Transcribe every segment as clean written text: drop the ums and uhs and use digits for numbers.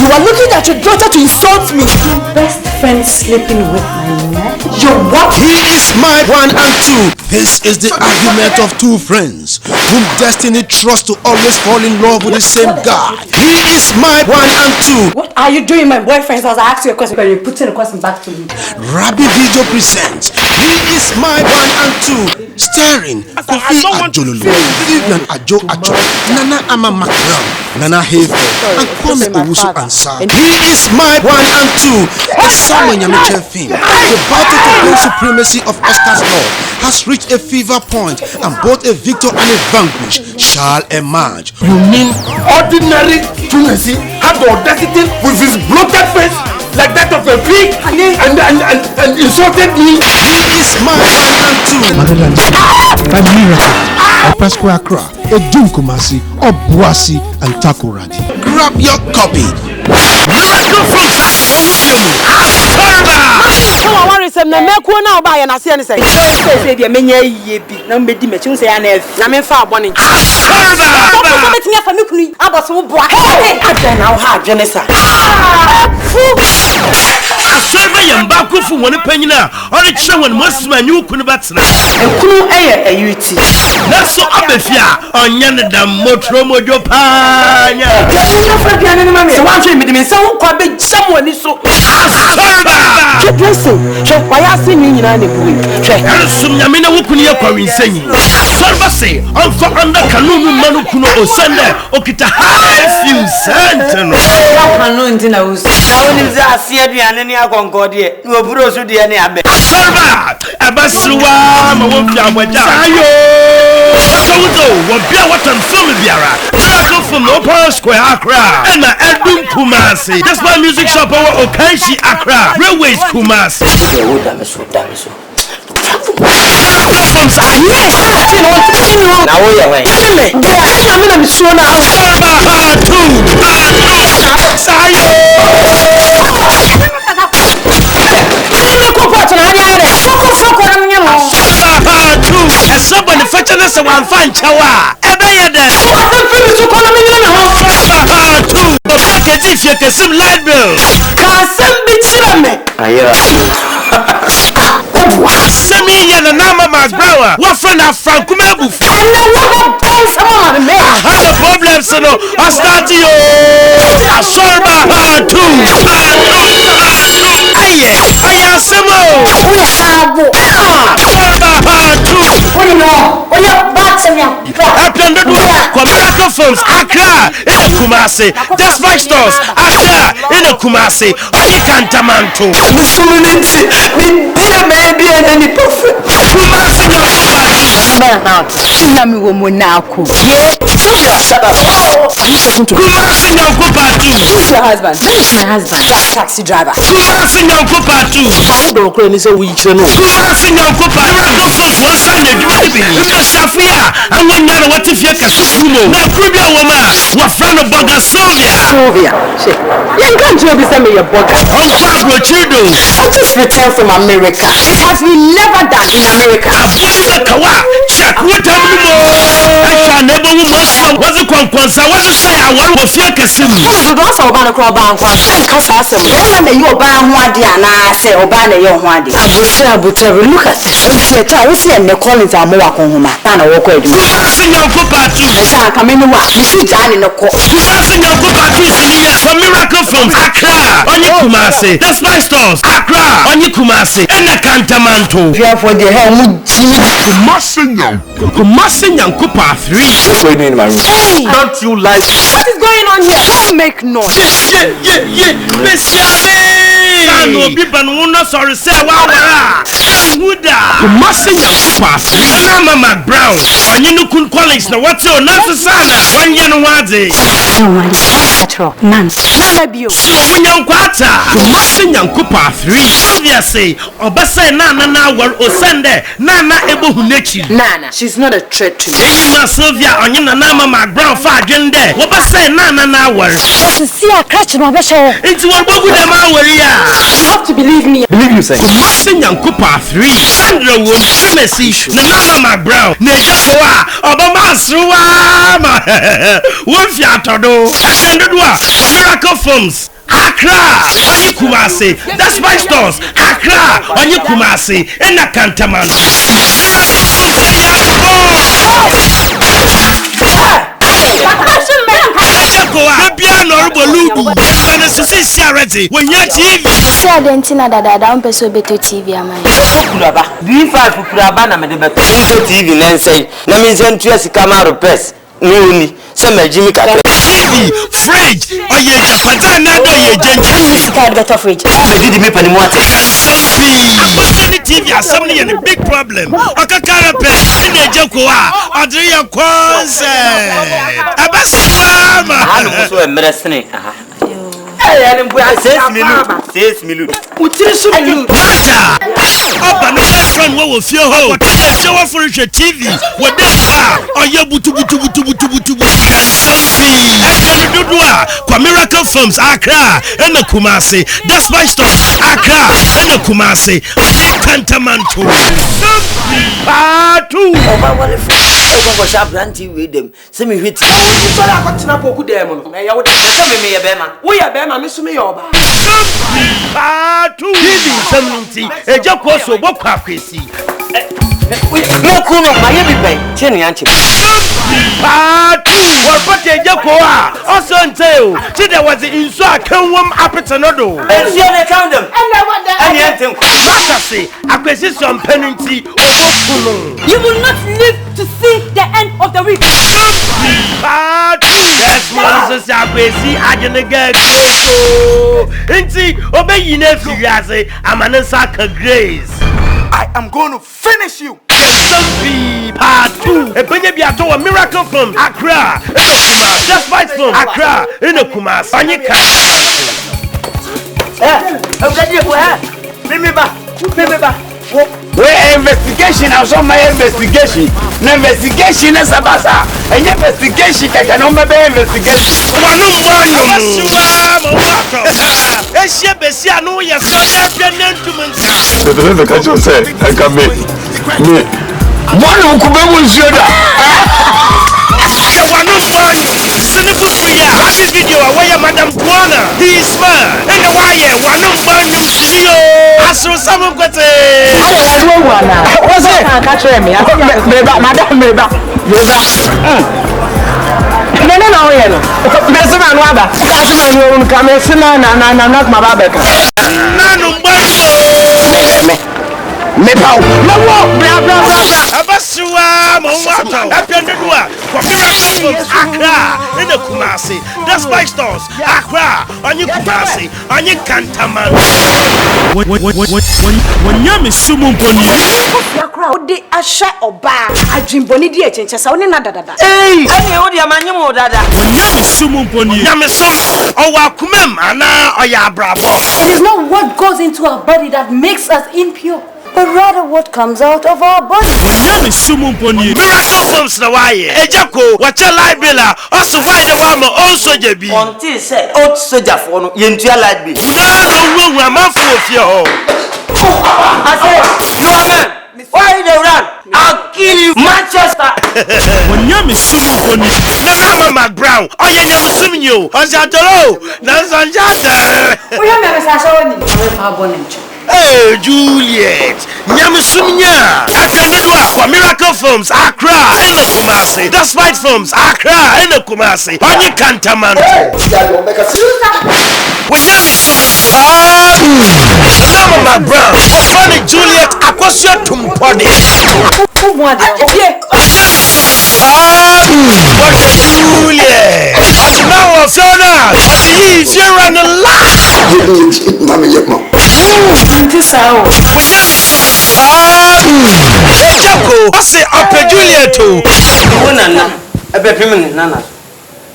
You are looking at your daughter to insult me. Best friend sleeping with my man. Your what? He is my 1 and 2. This is the argument of two friends whom destiny trusts to always fall in love with the same guy. He is my 1 and 2. What are you doing, my boyfriend? As I ask you a question, but you're putting the question back to me. Rabbi Video presents He is my 1 and 2. Starring Kofi Ajololo, Vivian Ajo Acho, Nana Ama McBrown, Nana Hefe, and Kwame Owusu Ansah. He is my 1 and 2. A Samuel Nyamiche film. The battle to bring supremacy of Oscar's law has reached a fever point, and both a victor and a vanquished shall emerge. You mean ordinary Tunisi had the audacity with his bloated face like that of a pig and insulted me? He is my 1 and 2. Madeline, a miracle, a Pastoral Accra, a Kumasi, a Boasi, and Takoradi. Grab your copy. Miracle from ASOREBA. I want to say, "Meko na oba ya na se ni say." Say dey menye yiye bi na mbedi me chi say ya na efi. Na me fa abo ni. ASOREBA. Ko me tinya fa me kunu aboso bo a. Adwen na wo ha adwen sa. ASOREBA yamba kufu woni panyina ori kire woni mosima nyu kunu batena. Ekunu eye ayuti. Na so abefia onya ne dam motro mojo panya. No fa piano ni mama. So wan try me dey say won kwa be jam woni so. ASOREBA. Listen, check why I see me in the pool. Check. Ansum nyamina wukuni ya kwa winsenyi. ASOREBA say onfa anda kanunu manu kuno osende okita high few senteno. Kanu ndina usu. Na woni za asie aduane ne akonkode no oburo so de ne abe. ASOREBA abasruwa ma won fi abwaja. Sayo. Sawuzo wo bia watan film biara. Miracle from Pastoral Square Accra. And Edum Kumasi. That's my music shop over Okanshi Accra. Railways Kumasi. Somebody fetching us a one fine chawa. If you can some light bill, send me and Nama McBrown. What friend of Frank Kumebu? I have a problem, so I start you. ASOREBA Miracle Films Accra in the Kumasi. That's my stores Accra in the Kumasi. Only Cantamanto. Maybe any prophet. Kumasi Shut up. Kumasi Who's your husband? That is my husband. Taxi driver. Kumasi Kumasi Miracle Films one Sunday Safia and one year what if you can sumo. No Caribbean woman. What friend of Bugger Sylvia? You can't be sending your burger. On Pablo Chido. I just returned from America. It has been never done in America. Check what I'm I can never Muslim. Was a conquest. I want to say I want to feel Cassimi. I was about to call bank. Because I said, you ban one day and I say, Obana, your one day. Look at this. I will see and the Collins are more home. And I walk away. Passing your Kupatu. I come in the watch. You sit down in the court. Passing your Kupatu from Miracle Films Accra. On your Kumasi. That's my stores. Accra. On your Kumasi. And the Cantamanto. You are for the hell. Kumasi and Kupa 3. What's going on in my room? Hey! Don't you like? What is going on here? Don't make noise. Yeah. Monsieur no biban wona sorry say wa huda Kumasi Kupa 3. Nama McBrown. Onye no kun college na what you not sana. Onye no wade. No one. Pastoral. None. Never be you. So munyankwata. Kumasi Kupa 3. Obviously, obasa na war osende na ebo hunechi. Nana, she's not a threat to me. Ejima Sylvia onye na Nama McBrown fa adwende. Obasa na war. See a catch no be show. It's what bogu dem awori ya. You have to believe me. Believe you say. Kumasi Kupa 3. Sandra won semesi na Nama McBrown. Na ejapoa obama asruwa ma. Won fi atodo. Asendodwa Miracle Films Accra, onye Kumasi, that's my stores. Accra, onye Kumasi, in the Cantaman. When you're TV, Dentina that down person better TV, am I? B5 Kurabana, TV, and say, Namizan Trias Camaro Press, Newly, some Jimmy Carter. TV, fridge, or ye Japan, ye This card better fridge. Did me penny water? The TV has something in a big problem. Okakara Press, in the Jokoa, Adria Kwanse. Abasama. I also a medicine. 6 million. Up and friend what will feel ho. Show off for a TV. What this are you butu Miracle Films Accra and the Kumasi. That's my stores Accra and the Kumasi. Cantamanto. Two. Oh, shop ranty with them. Send me hit. Something. A joke also walk up crazy. No, Kuno, my every Chenny Anchi. What a Jokoa also entail. See, there was in so I can warm up at another. And see, they count them. And anything. Say, acquisition penalty. You will not live to see the end of the week. That's Moses Abesi. I didn't get obey Nefiase. I'm an Saka Grace. I am going to finish you. Part 2. A Benyabiato, a miracle from Accra. Just fight from Accra in the Kumas. Panika. Remember. Where investigation? I saw my investigation. No investigation is a bazaar. An investigation that can only be investigation. He is man. And the wire, one of I saw someone got What's it? Catch me. I think Madam Meba. No, yellow. Messeman Waba. Catchman will come and not my baby. Abasua, Mowato, Apendua, Accra, in the Kumasi, that's my stores, Accra, on your Kumasi, on your Cantaman. When you're Miss Sumon Accra, they are shot or bar. I dream Bonidi and Chesa, nada. Hey, when you're Miss Sumon Pony, Yamisum, or Wakumem, Anna, or Yabrabo. It is not what goes into our body that makes us impure, but rather what comes out of our body. When Miracle Films na waye. Ejako, wacha library, also why the wama also jebi. Until say, old soldier for no, yentua library. No, man for fear. I said, you are man. Why they run? I'll kill you, Manchester. When you're Miss Pony, Nana McBrown, oh yeah, you're assuming you. On Jatoro, Nansanjata. We have never saw any. Hey, Juliet, Yamasunya, Akandua, for Miracle Films, Accra, in the Kumasi, The Spite Films, Accra, in the Kumasi, Pani Cantaman. My brother, funny Juliet, Aquasia Tumpodi. What Juliet? Now, Fiona, if you're on the line. Jacko, I say up a Juliet too. A baby, Nana.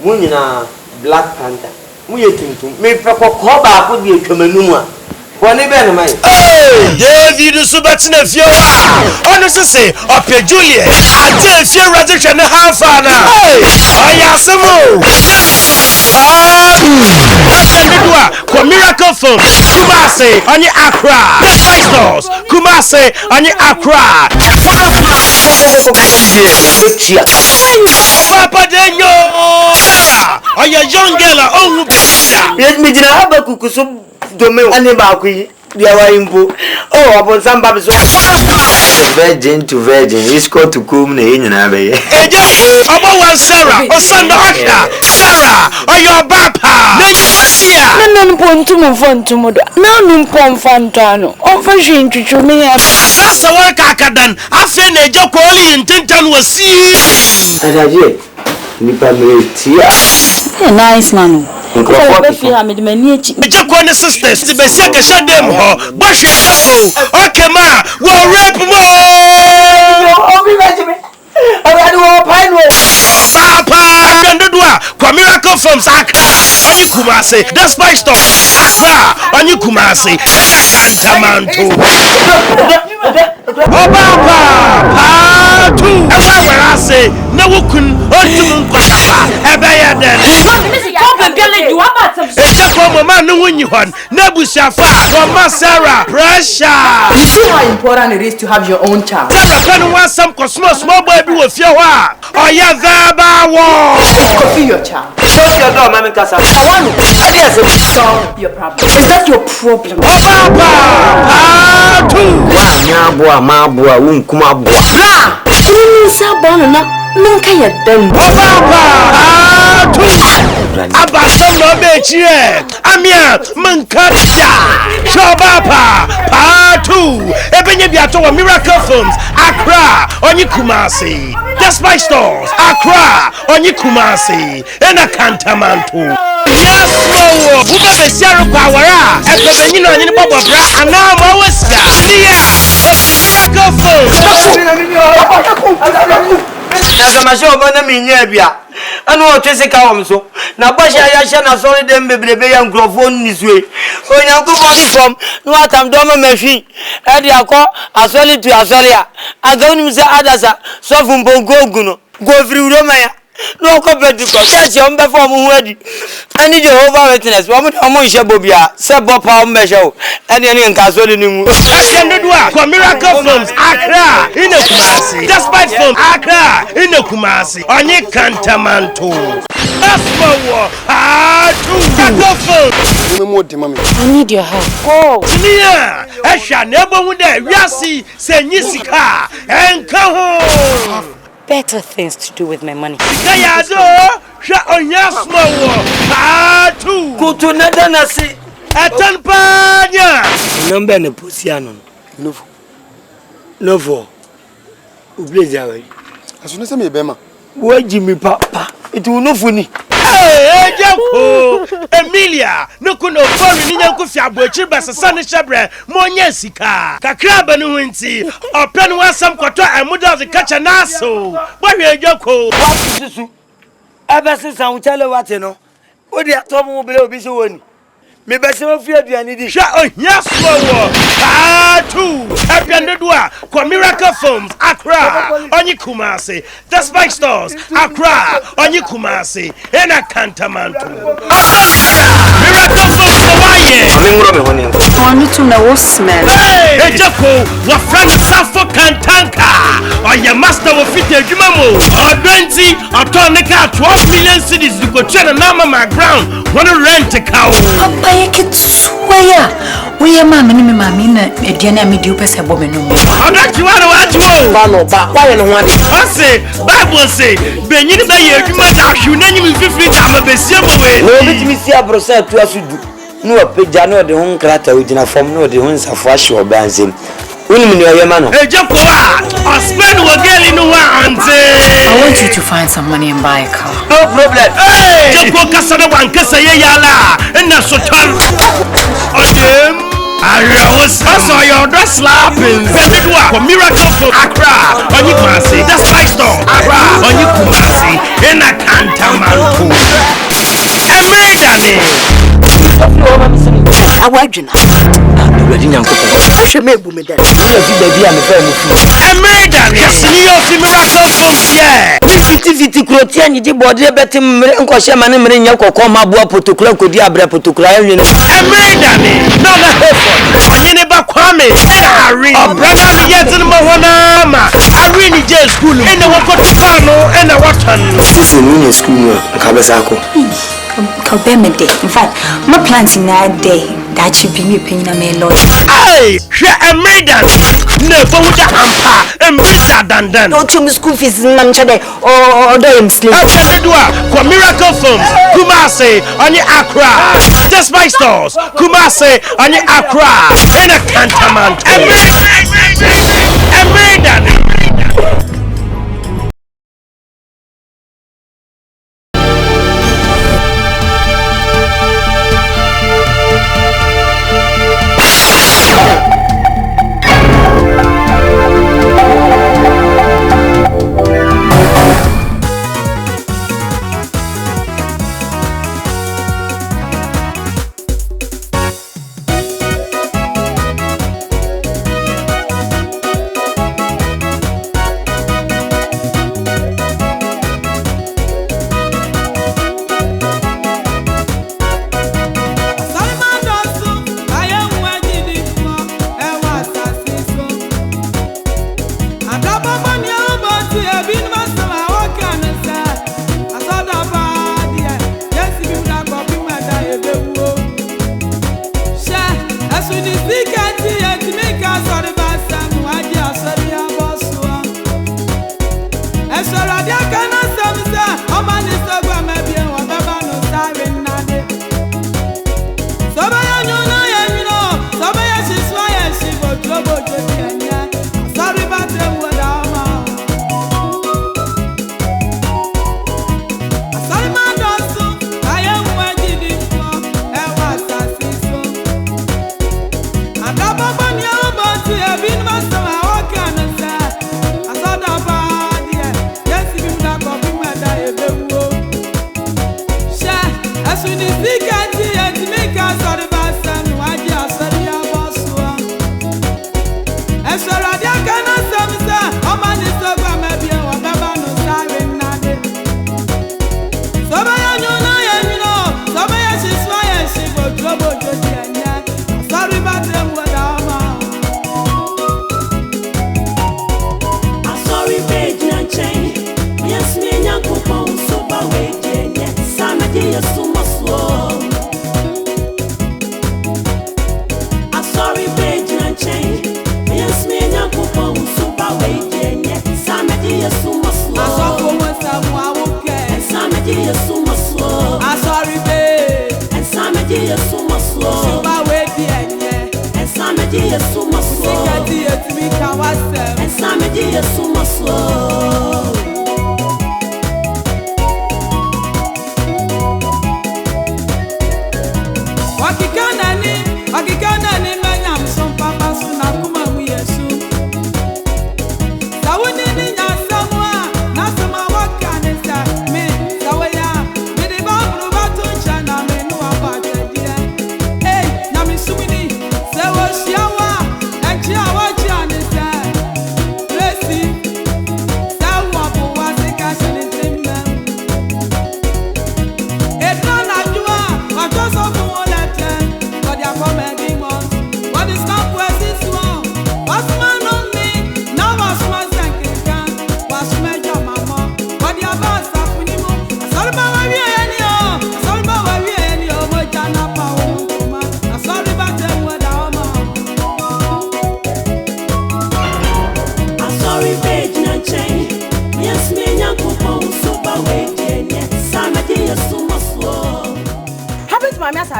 Munina, Black Panther. We are thinking, maybe Papa could be a Kamanuma. Hey, David Subatina Fiora. Honestly, say up a Juliet. I tell you, you're rather than a half hour. Hey, I am some more. Miracle Films, Kumasi, on your Accra, Five Stars, Kumasi, on your Accra. Papa Daniel, or your young girl, oh, let me have a cuckoo so domain and about oh, upon some babes. Virgin to virgin, he's called to come in Abbey. About Sarah, or son Sarah, or your papa. No, Fantano. Oversheen to me. That's a work I can done. I think a joke only in Tintan was see. And I did. Nice man. The Jacob sisters, the best them ho. Bush okay, ma, well, rape more. Papa, and the door, Miracle from Saka, on you Kumasi, that's my stop. On you Kumasi, Santamanto. Oh, Papa, two, and where I say, no one couldn't have I done. Man, no one you want, Nebu Shafa, or Sarah, pressure. You see how important it is to have your own child. Sarah can want some small baby with your heart. Oh, yeah, Coffee your child. Show your door, Mammy Casa. I want to solve your problem. Is that your problem? Oh, Papa, two. Nyabua, Mabua, Kumabua. Bra! You Sabana, Nunca yet done. Oh, Papa, two. Abasam no bechi amia mankada shobapa pa 2 ebenye biato wa Miracle Films Accra onyi Kumasi Despite Stores Accra onyi Kumasi ena Kantamanto yes no uba besiaru kwawara ebebenyi no onyi bobo bra ana ma wasa Miracle Films Nazamasho bana minya bia anu otwese ka wom so na bosha ya hye na sori dem bebrebe ya microphone niswe onyankopon ifom no atam do ma mahwi e de akọ asoli tu asoli a agawni se adasa sofu mbongo oguno go free uroma ya no ko bediko kache ombe fo mu hu adi ani Jehovah Witness omo hye bobia se bopa ombe hye o ene ne nka asoli ni mu Asendua for Miracle Films Accra in Kumasi Despite Films Accra in Kumasi onye Kantamanto that's for Miracle Films I need your help. Go. Nia esha nebo mu de wiasi se nyisika enka ho Better things to do with my money. Kaya do hwa onyasmo wo kutu nada na si atanpanya number ne posiano novo ubleja we asune se me bema waji mi papa itu nofuni Jako Emilia nukuno fori ni nyanku fi abochi basasa ne hyebre monya sika kakraba ne hunti open wasam kwato amuda ze kacha naso bwa Jako wasusu abasisa unchale wate no odi atomo bele obi se woni me be se ofi aduani di hwa onyaswo wo tu apiandoa kwa Miracle Films Accra onyi Kumasi Despite Stores Accra onyi Kumasi ena Kantamanto Miracle Films waye amengura me honi Only to know smell. hey Jako wa Frank Safo Kantanka oya master wo fit adwuma mo odwanti otonika 12 million cedis go twena na mama ground wanna rent a cow Papa swear. We are mammy na ediana medio pesa bomeno. Odachi wara wacho balo ba why no one I say Bible say benyi be ye adwuma da hwu nanyim fifiri da mabesia mo we no bitimi si abrosa tu asudu no opeja no de hon krata ogina fom no de hon safo ahwe obansem unim ni oyema no Jako wa spend wo girl no wa ante I want you to find some money and buy a car. no problem Jako kasana wan kasa ye yala na sotal odem Arawos so your dress slapping Bedua for Miracle Films Accra onyi Kumasi Despite Stores Accra onyi Kumasi ena Kantamanto Emedane Awadwina. ready nyankopon Ahwe me bu me dare. no fi baby am fa mu fu Emedane kasini yo fi Miracle Films yeah fiti kuroti anyi di body betim mere nko hye mane mere nya kokko ma boa protocol kodi abra protocol ayen Emedane no na hefo onye ne ba kwame ari brother ni yetin mo hona ma ari ni je school ene wo ko tano ene watan sisi ni school no ka besa ko Kobeme day. In fact, my plans in that day that should be me paying a lawyer. Hey, she a maiden. Never would ampa and better than them. Don't you school fees in Manchade or do him sleep? For Miracle Films, Kumasi, on your Accra. Just my stores, Kumasi, on your Accra. In a cantonment. A maiden.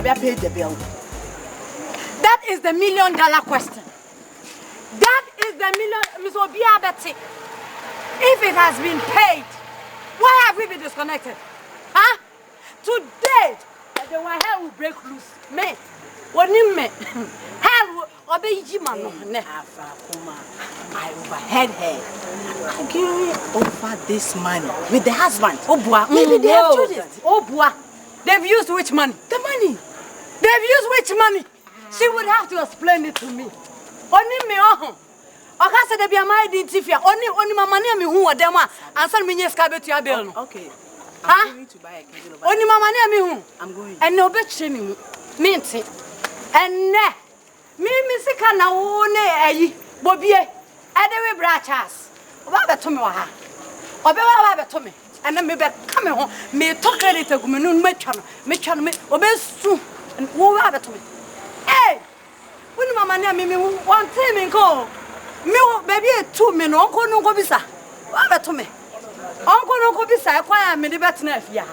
Paid the bill. That is the $1 million question. That is the Miss Obia Betty. If it has been paid, why have we been disconnected? Huh? Today, the one hell will break loose. Me, what you me? Hell will obey Jiman. I overheard her. I give over this money with the husband. Oh boy, maybe they have chosen. Oh boy, they've used which money? The money. They've used which money? She would have to explain it to me. Only me, oh. I can't say they be a my identity. Only my money, me who are them, and send me yes, cabin to your bill. Okay. I'm going to buy a candle. Only my money, me who? I'm going. And no bet shaming me. And ne. Me, Missy can now own a Bobby. Anyway, brachas. What to me? Or to me. and then me be come home me talk credit go me no me twa me obesu wo wa beto me eh wonu mama na me one time nko me baby e 2 me no nko bisa wa beto me nko bisa kwa ya me de betena afia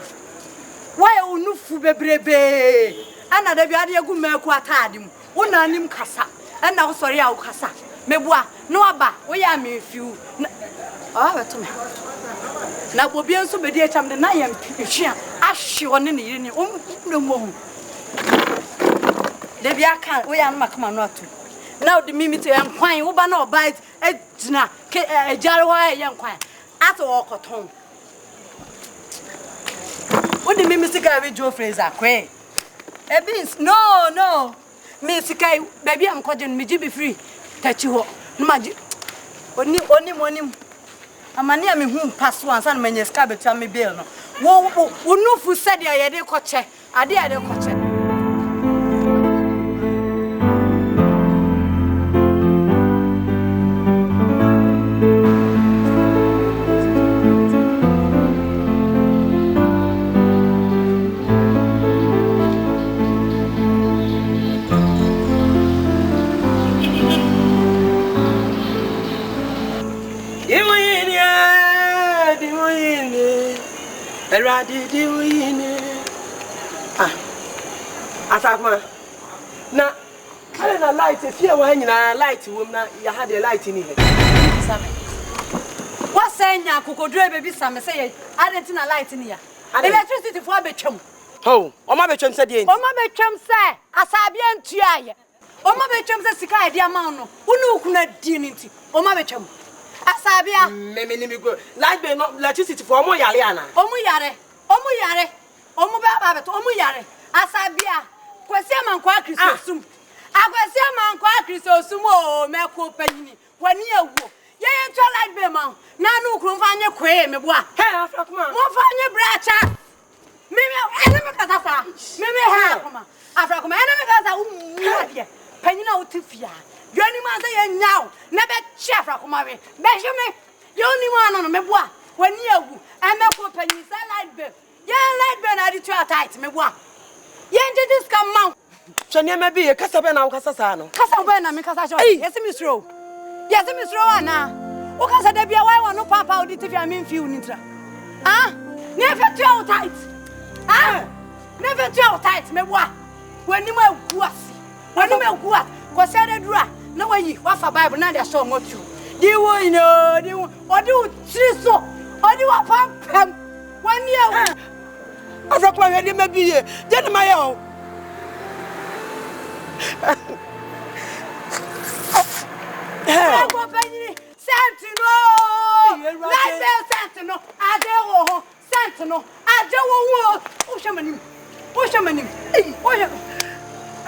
why onufu bebrebe ana da bi ade egu meku atade mu wona anim kasa ana wo sori a wo kasa mebua no aba wo ya me fiu beto me na bobi enso bedi echam de na yam hwia ahwe one ne yire ne no mo de bi aka wo ya no makama no atu na wo de mimite enkwan wo ba na oba ejina ejare ho enkwan ato okoton wo de mimite ga we Joe Fraser kwe ebins no me sikai baby am kwaje me ji be free tachi ho no maji onim amani am hu paso ansa na manya ska betua me bill no wo nufu said ya de koche ade koche Asakma na kale na light efie wa nyina light wom na ya ha de light ni he same what say nya kokodure baby same say ye adenti na light ni ya electricity for betwam ho o ma betwam se de enti o ma betwam se asabia ntuaye o ma betwam se sika ide ama no unu kuna di ni nti o ma betwam asabia me ni mi go light be no electricity for mo yare ana o mu yare o mu ba beto o mu yare asabia kwesi amankwa Kristo sum akwesi amankwa Kristo sum o meko panyini wani ewo ye ento light be ma na nu kru mfanye kwe meboa he afrakuma mo fanye bracha mimi ene me kasa fa mimi he akuma afrakuma ene me kasa umade panyina otifia yoni ma say ye nyaw na be chi afrakuma we be hweme yoni ma no meboa wani ewo emeko panyi say light be ye light be na di twa tight meboa Yenje this come mount. Chania me be kasa be na kasa sa no. Kasa be na me kasa sho. Yes misro. Yes misro ana. O kasa da bia why no papa o diti fia me mfi unitra. Ah? Never tell tight. Ah? Never tell tight me boa. Wani ma guasi. Wani ma guat. Ko se da dura na wayi wa fa Bible na dia show motu. Di wo ino, di wo odi u triso. Odi wa pam. Wani e Afrakwa we de mabiye je de maye o Afrakwa panyini sentino life sentino ade wo ho sentino ade wo o shamanim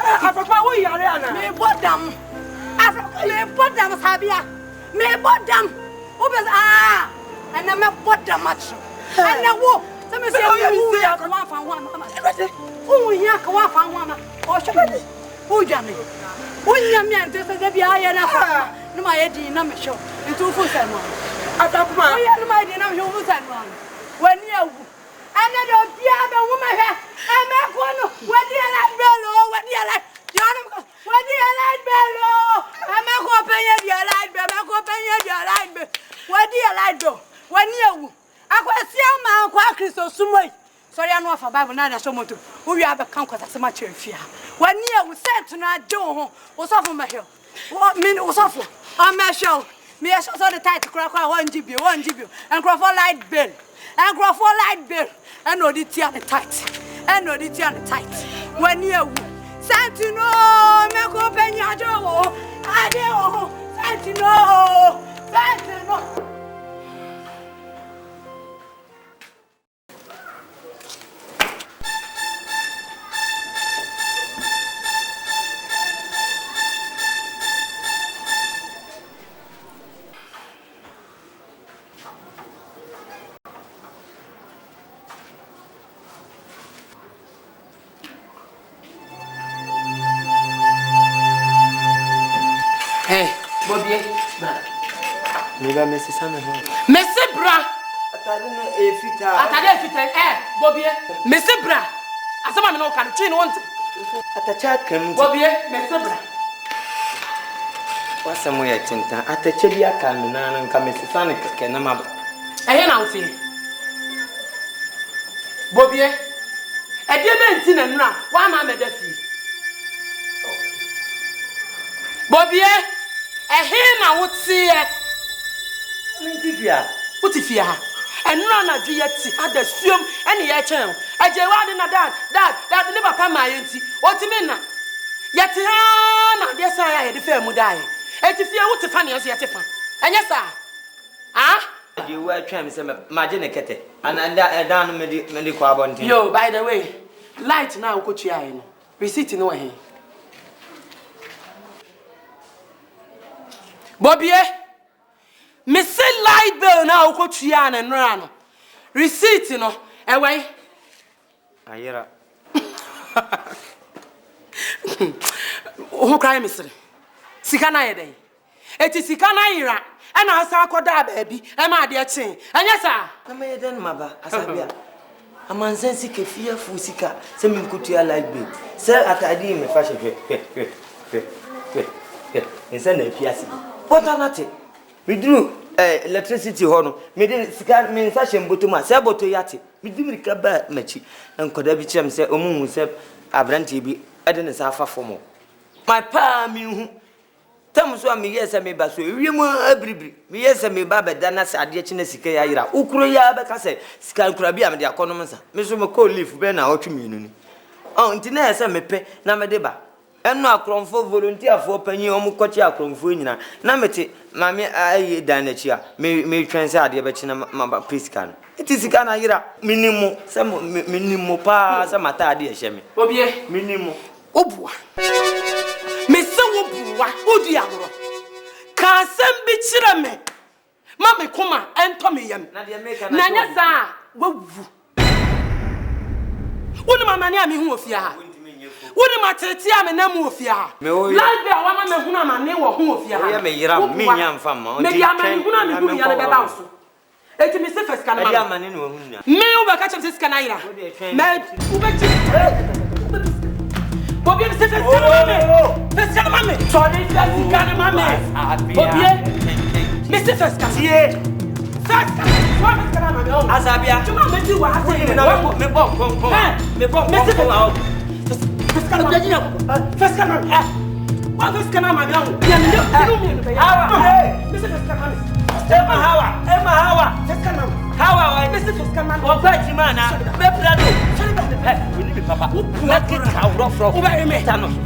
Afrakwa wo yare ana me bodam Afrakwa me bodam sabia me bodam o be ana me bodam acho ana wo Some say you ya ka wa fa wa ma. O ya ka wa fa wa ma. O shebe. O jame. O nya mi ante se de bia ya na fa. No ma ye di na me show. Ntu fu se no. Atakuma. O ya no ma di na me show fu se no. Wani awu. Ana do bia be wo ma hwe. E me ko no. Wadi ala belo, wadi ala. Ya no. Wadi ala belo. E me ko penye di ala be, me ko penye di ala be. Wadi ala do. Wani awu. Akwesi ama kwa Kristo sumoi sorry anu afa Bible na da somoto wo wi abeka nkwata se ma chefia wani e wo set na ade ho wo sofo mahel wo min wo sofo amahel me e so the tight kra 1 GB and kra for light bill and odi tia the tight wani e wo sentino me ko penya ajo wo ade wo sentino Hey, Bobby, Messi Bra, atade no efita atade efita bobie mesebra asema me no kan twi no wonte atacha kam bobie mesebra wasamo ya tinta atacha bi aka me na nka mesisa ne keke na maba na wote bobie ade be nti na nura wa ma meda fi bobie na wote Mintifia. Putifia. And run a duty at the swim and the channel. I jay wadi na dad never pay my auntie. What you mean? Yet, yes, I had the fair mudai. And if you want to funny as yet, and yes, sir. Ah? You were trying to imagine a cat, and I down medical. Yo, by the way, light now, coach, receipt in way. Bobby, Miss Light Bill now, coach Yan and Rano. Receipt, away. Ayera. Who cry, Mr. Sikana day. It is Sikana Ira, and I saw Koda baby, and my dear chain. And yes, sir. I made then, mother, as I be. A man says he can fear Fusika, sending good to your light bill. Sir, at I did me fashion. And send a piazza. What are not it? We drew electricity horn, made it scan me fashion botuma, saboto yati. We didn't recover machi, and could have been said, Omun said, Abranti be, I didn't suffer for more. My pa, me. Tell me, yes, I may basu. You more every me, yes, I may baba danas at the Chinesika, Ukroya, Bacase, Scan Crabia, and the economist. Mr. McCall leave Bena or community. Oh, Intiness, I may pay Namadeba. And no cron for volunteer for penny or Mucotia cron for Nina. Nameti, Mammy, I danachia, may translate the Bachina Mamba Priscan. It is Ganayra, minimum, some minimum pa, some atadi, Shemi. Obie, Minimum. Obua. Mr. Obua, Udiagro. Can't send bitch me. Mammy, Kuma, and Tommy Yam. Nanya, woo. What am I name of ya? What am I telling me? Name of ya? Like the woman who am I name of who of ya? Miniam from maybe I'm a good young. It is Mr. Fescan. Me over catch this canina. Bobby, Mr. Fescan, mammy. Sorry, Fescan, mammy. Bobby, Mr. Fescan. Azabia, you want to do what I say? Me bomb, first come what is can I go? Emma Hawa, Mr. Fiscaman, or Bajimana, Bebrado. We need Papa. Let it out from over me.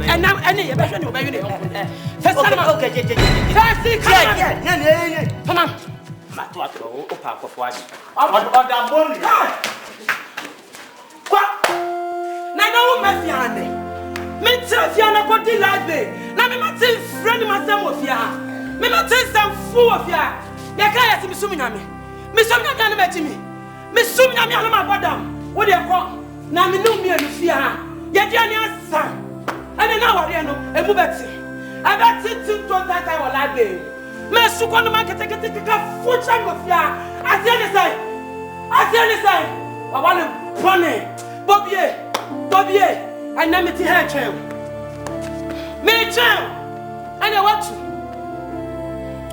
And now any better obey you. First, okay, come on. Matuato, Papa, what? On that morning. What? Nana, Messiane. Mentrafiana Coti Live. Now, me Martin, friend, myself of ya. Me Martin, some fool of ya. Yakaya to Missuminami. Missuminami met me. Missuminami, I'm my madam. What do you call? Now, me know me and fear. Yadiania, son. And then now I know, and move at it. I got it to that time or live. Messu quando market take a foot chunk of ya. I tell you, say, I want to bunny. Bobby, I name it here, child. Me, child. And I want to.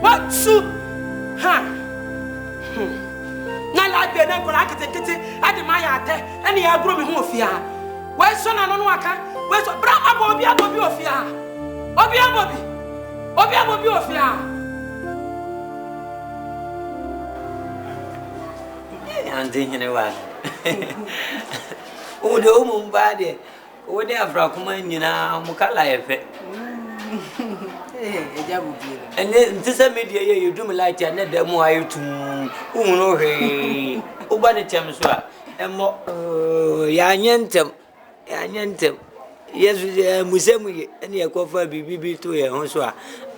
What to? Ha. Now, like the name, I can take it at the Maya, and the agro me of ya. Where's son and no waka? Where's Brahma Bobby of ya? Bobby of ya. I'm thinking about oh, the woman body. Oh, they are from Mukala. And then this media you do me like you need them why to know hey. Oh, but the Chamswa and more Yanyentem. Yes, Musemi and your cover BB to your home.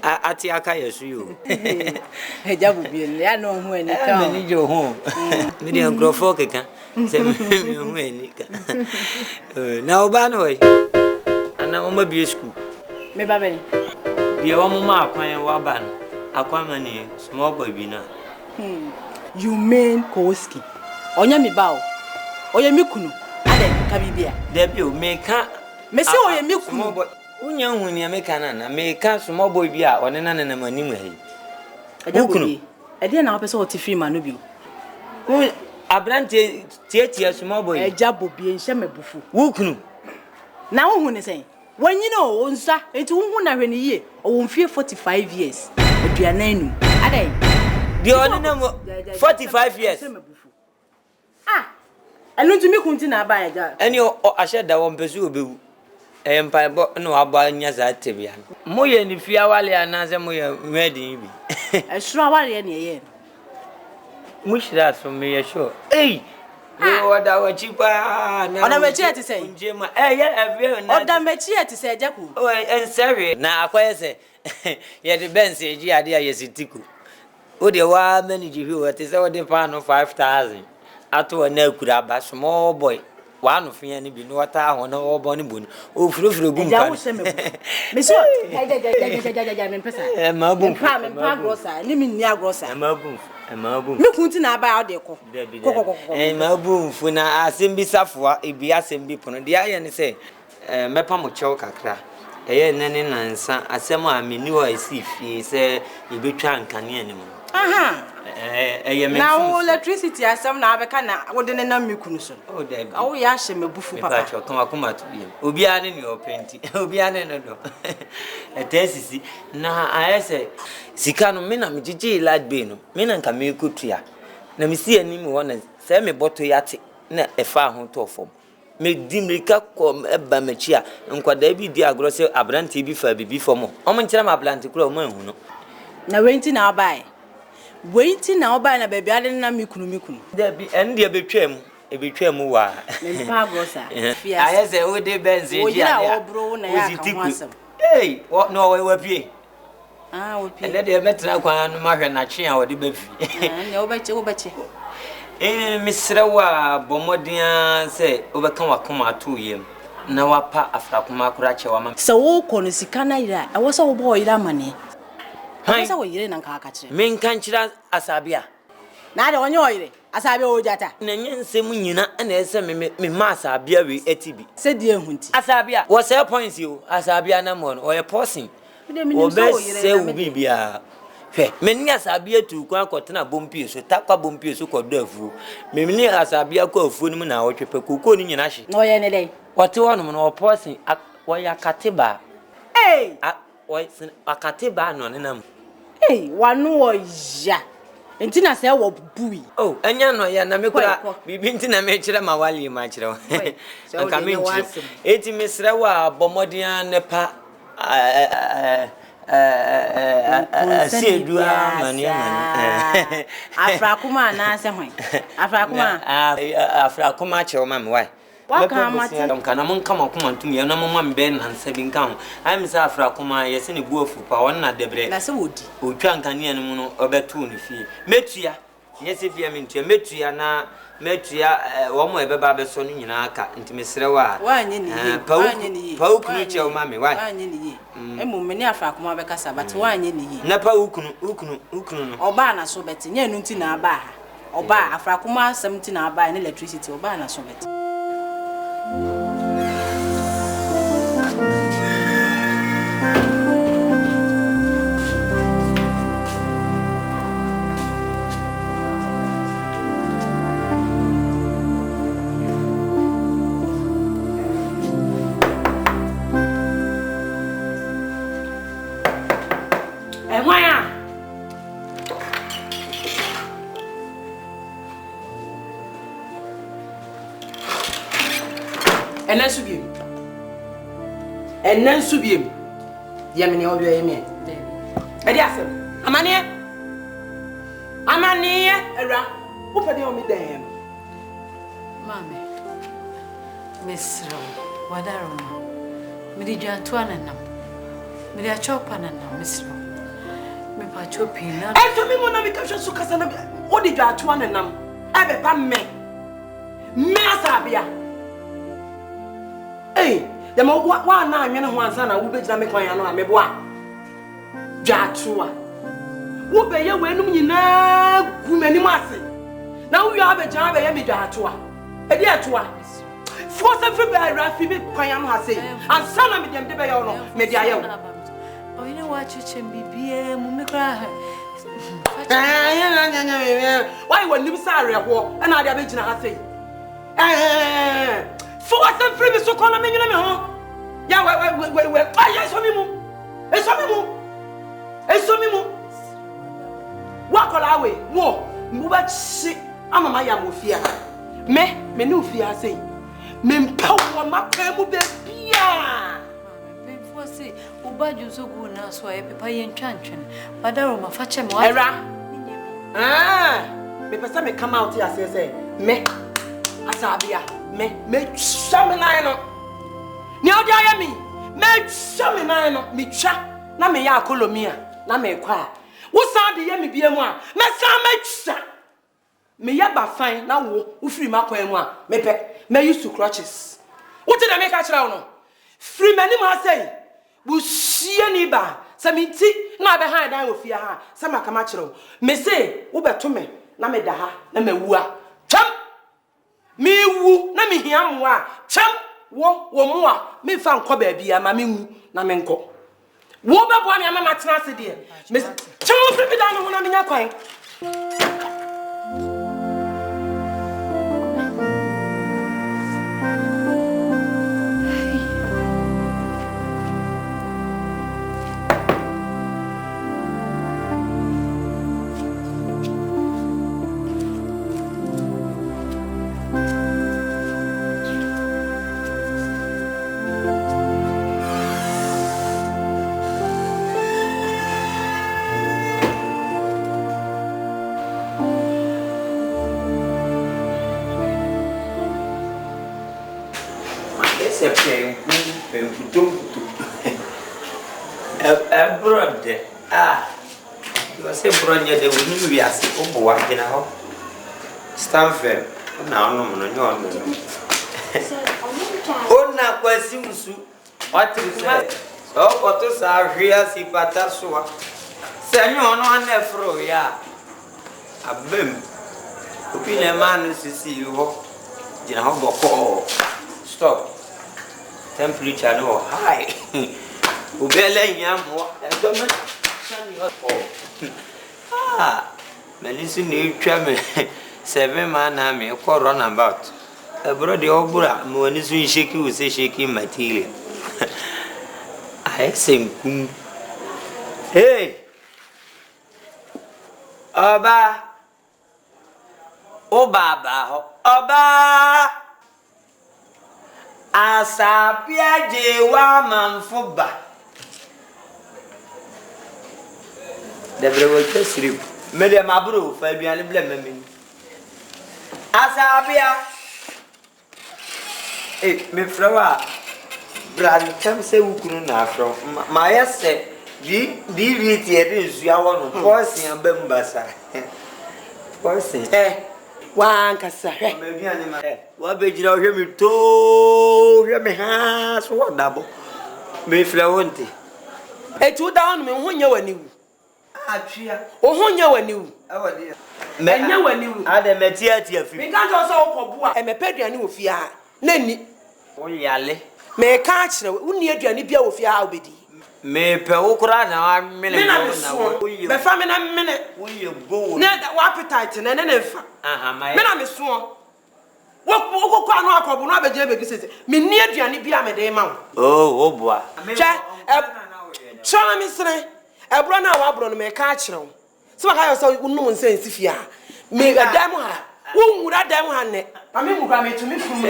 Atiaka, yes, you. Hey, that would be a no when you come in your home. Medium grow for Kika. Now, Banway. And now, my beer school. Maybe the Omama, Quine Waban, Aquamani, small baby now. You mean Koski? Onya mi bao. Oya mi kunu. Ade kabibia. Debi o meka. Me say oya mi kunu. Unya hu ni meka na meka small boy bi a one na na manim he. Aja kunu. Ade na opese o ti free man no bi. Abrante tie small boy. Aja bobi enhye mebufu. Wo kunu. Na wo hu ni sen. Wanyi no onsa enti wo hu na hwe ni ye. O mfie 45 years. Aduana enu. Ade. The only 45 years. Ah, enu ntumi kunti na aba ya. Eni o ahye da wo mpesu obewu. Empa bo no aba nya za tebia. Moye ni fia wale anaze moye wedding bi. Esura wale ne ye. Mushira so me ye sure. Hey. We oda wa chipa na. Oda mechi eti say. Njema. Every na. Oda mechi eti say jaku. Oh, ensere na akwa se. Ye de bense eji ade ayesitiku. O de wa manage hu ati say o de pan 5000. Ato na akura ba small boy. Wa no fia ni bi no wata ho na obo ni bonu. O furofuro gum pa. Me so ja me pesa. E ma bum. Pa grosa, ni mi ni agrosa. E ma bum. Me kunti na aba ade ko. E ma bum fu na asembi safoa ebi asembi pono. De aye ni say mepa mo chew kakra. Eye nene nansa asem a meni wa esifie say ebetwa nkane anim. Aha. Now electricity asem na abeka na wode ne nam mikunu so. Oh there. Awo ya hye mebufu papa. Mepa kama kuma to bi. Obi ane ni openti. Obi ane no do. Etesisi na ayese sika no me na me gigi light bay no. Me na nka me kutua. Na me si anim wo na say me boto yate na efa ho to fom. Me dimrika kom eba machi a nkwada bi di agro se abrante bi fa bibi fom. Omo nkyere ma abrante kura omo ehu no. Na wenti na obai. Wenti na obai na baby ade na mikunu. There be ende ebetwam wa. Me pa grosa. Ayese o de benzi ji ade. O bro na ya ka ho asem. Hey, what no we pie. Ah, we pie. Ende de metra kwan no ma hwe na twe a wo de bafi. Ne obeche. Misrewa bomodia se obeka wakoma atu yem na wapa afrakoma kura chewa ma se wo ko no sika na ira e wo se wo bo ira mane ha se wo yire na nka aka kire men kan kira asabia na de onye oyire asabia o jata na nyensem nyina na ese me ma asabia we etibi se die ehunti asabia wo se points you asabia na mo no o ye person wo be se wo bibia hwe meni asabia tu kwa akotena bompie so takwa bompie so kodafu meni asabia kwa afu ni na wotwepe kokko ni nyina hye no ye ne dai wote wonom no person wo ya kateba eh wo akateba no ne nam wanu wo ya enti na se wo bui oh anya no ya na mekura bibi nti na me kire ma wali ma kire anka me kire eti mesra wa bomodian ne pa ASEIDU mani afrakuma na ase hwan afrakuma che o mama why waka kana mon kama kuma ntumi ya na mama mbe na nsa bi nka ho ai mi sa afrakuma ye se ne buofu pa won na debre na se wodi otwa nkane ne mu no obetu ne fie metua nye se bia me ntua metua na metua wo mo ebeba be so no nyina aka ntimi serewa wanye ni ye pa ukunu che o mama why wanye ni ye emu meni afrakuma be kasa but wanye ni ye na pa ukunu no oba na so beti nya enu nti na aba ha oba afrakuma 70 na aba na electricity oba na so beti Enan subiem yamene obi oyeme edi asem amane era upede o mi dem mame mesro wadaroma midi jantu ananam midi achopa ananam mesro me pa chopina to mi mo na mi kapsho su kasa na odi jantu ananam ebe pa me asabia Yama wa na anwene ho ansa na wo begina me kwan ya no amebo a dwatoa wo be ye wenum nyina gumani ase Now we have a job, I am a toa. A dear toa. Force of Rafi, Payam has said, and son of them, the Bayono, Media. Oh, you know what you can be, Mumikra. Why when you sorry war and I have say? Force and free so call me, you know. Yeah, well, yes, it's walk away, war, move at sick. I'm a Maya Mufia. Me no fear say. Men power my pemu be pia. Before say, Ubaju so good now, so I pay in chanting. But I will fetch him. Me person me come out here say me asabia me shaminano. Ni odi aya mi me shaminano mi twa na me ya kolomia na me kwa. Wo sa de ye me bia mu a me sa me twa. Me ya ba fine na wo free makwan mu a me pe me use to crutches. What did I make a child no? Free many ma say. Bu sie ni ba. Sa mi ti na be han dan ofia ha. Sa ma kama chiro. Me say wo beto me na me da ha na me wu a. Cham. Me wu na me hia mo a. Cham wo mu a me fa nko ba bia ma me wu na me nko. Wo be bo me ma tena ase de. Me cham free bi dan no na me nya kwan. Brother, you say brother, they will be as if you walk in a home. Stanford, now no, oh, now, what is that? Oh, what is our real si patasua? Say, you on one afro, ya. A bim. Open a man to see you. You know, stop. Temperature no high. Ubele nyamo edomo melisi ni twa me 7 man na me ko run about bro de obura me woni so sheki we say sheki material I senkum hey oba asapia jewa manfuba Debre will sleep. Madam Abru, Fabian Blemmy. Asabia. Me flower. Brad, come say who couldn't have from my essay. DVT is your one, Porsy and Bembassa. Porsy, one cassa. What did you hear me to? Hear me has what double. Me flowanty. A 2 down me when you were new. Oh, who knew when you? Oh, dear. Men know when you had a material. We can't also pop and a pedry and you fear. Nenny. Oh, yally. May catch no, who near any beer of your albedy. May Peokra now, I'm minute. My family, a minute. Will you go? Net appetite and then if my men are sworn. What will go on our Robert Jabby says, me near Gianni Bia Medema. Oh, boy. Charm is I brought now abroad me catch now. So I saw no sense if ya. Me a damn ha. Who would that damn hand? I mean, who to me from me.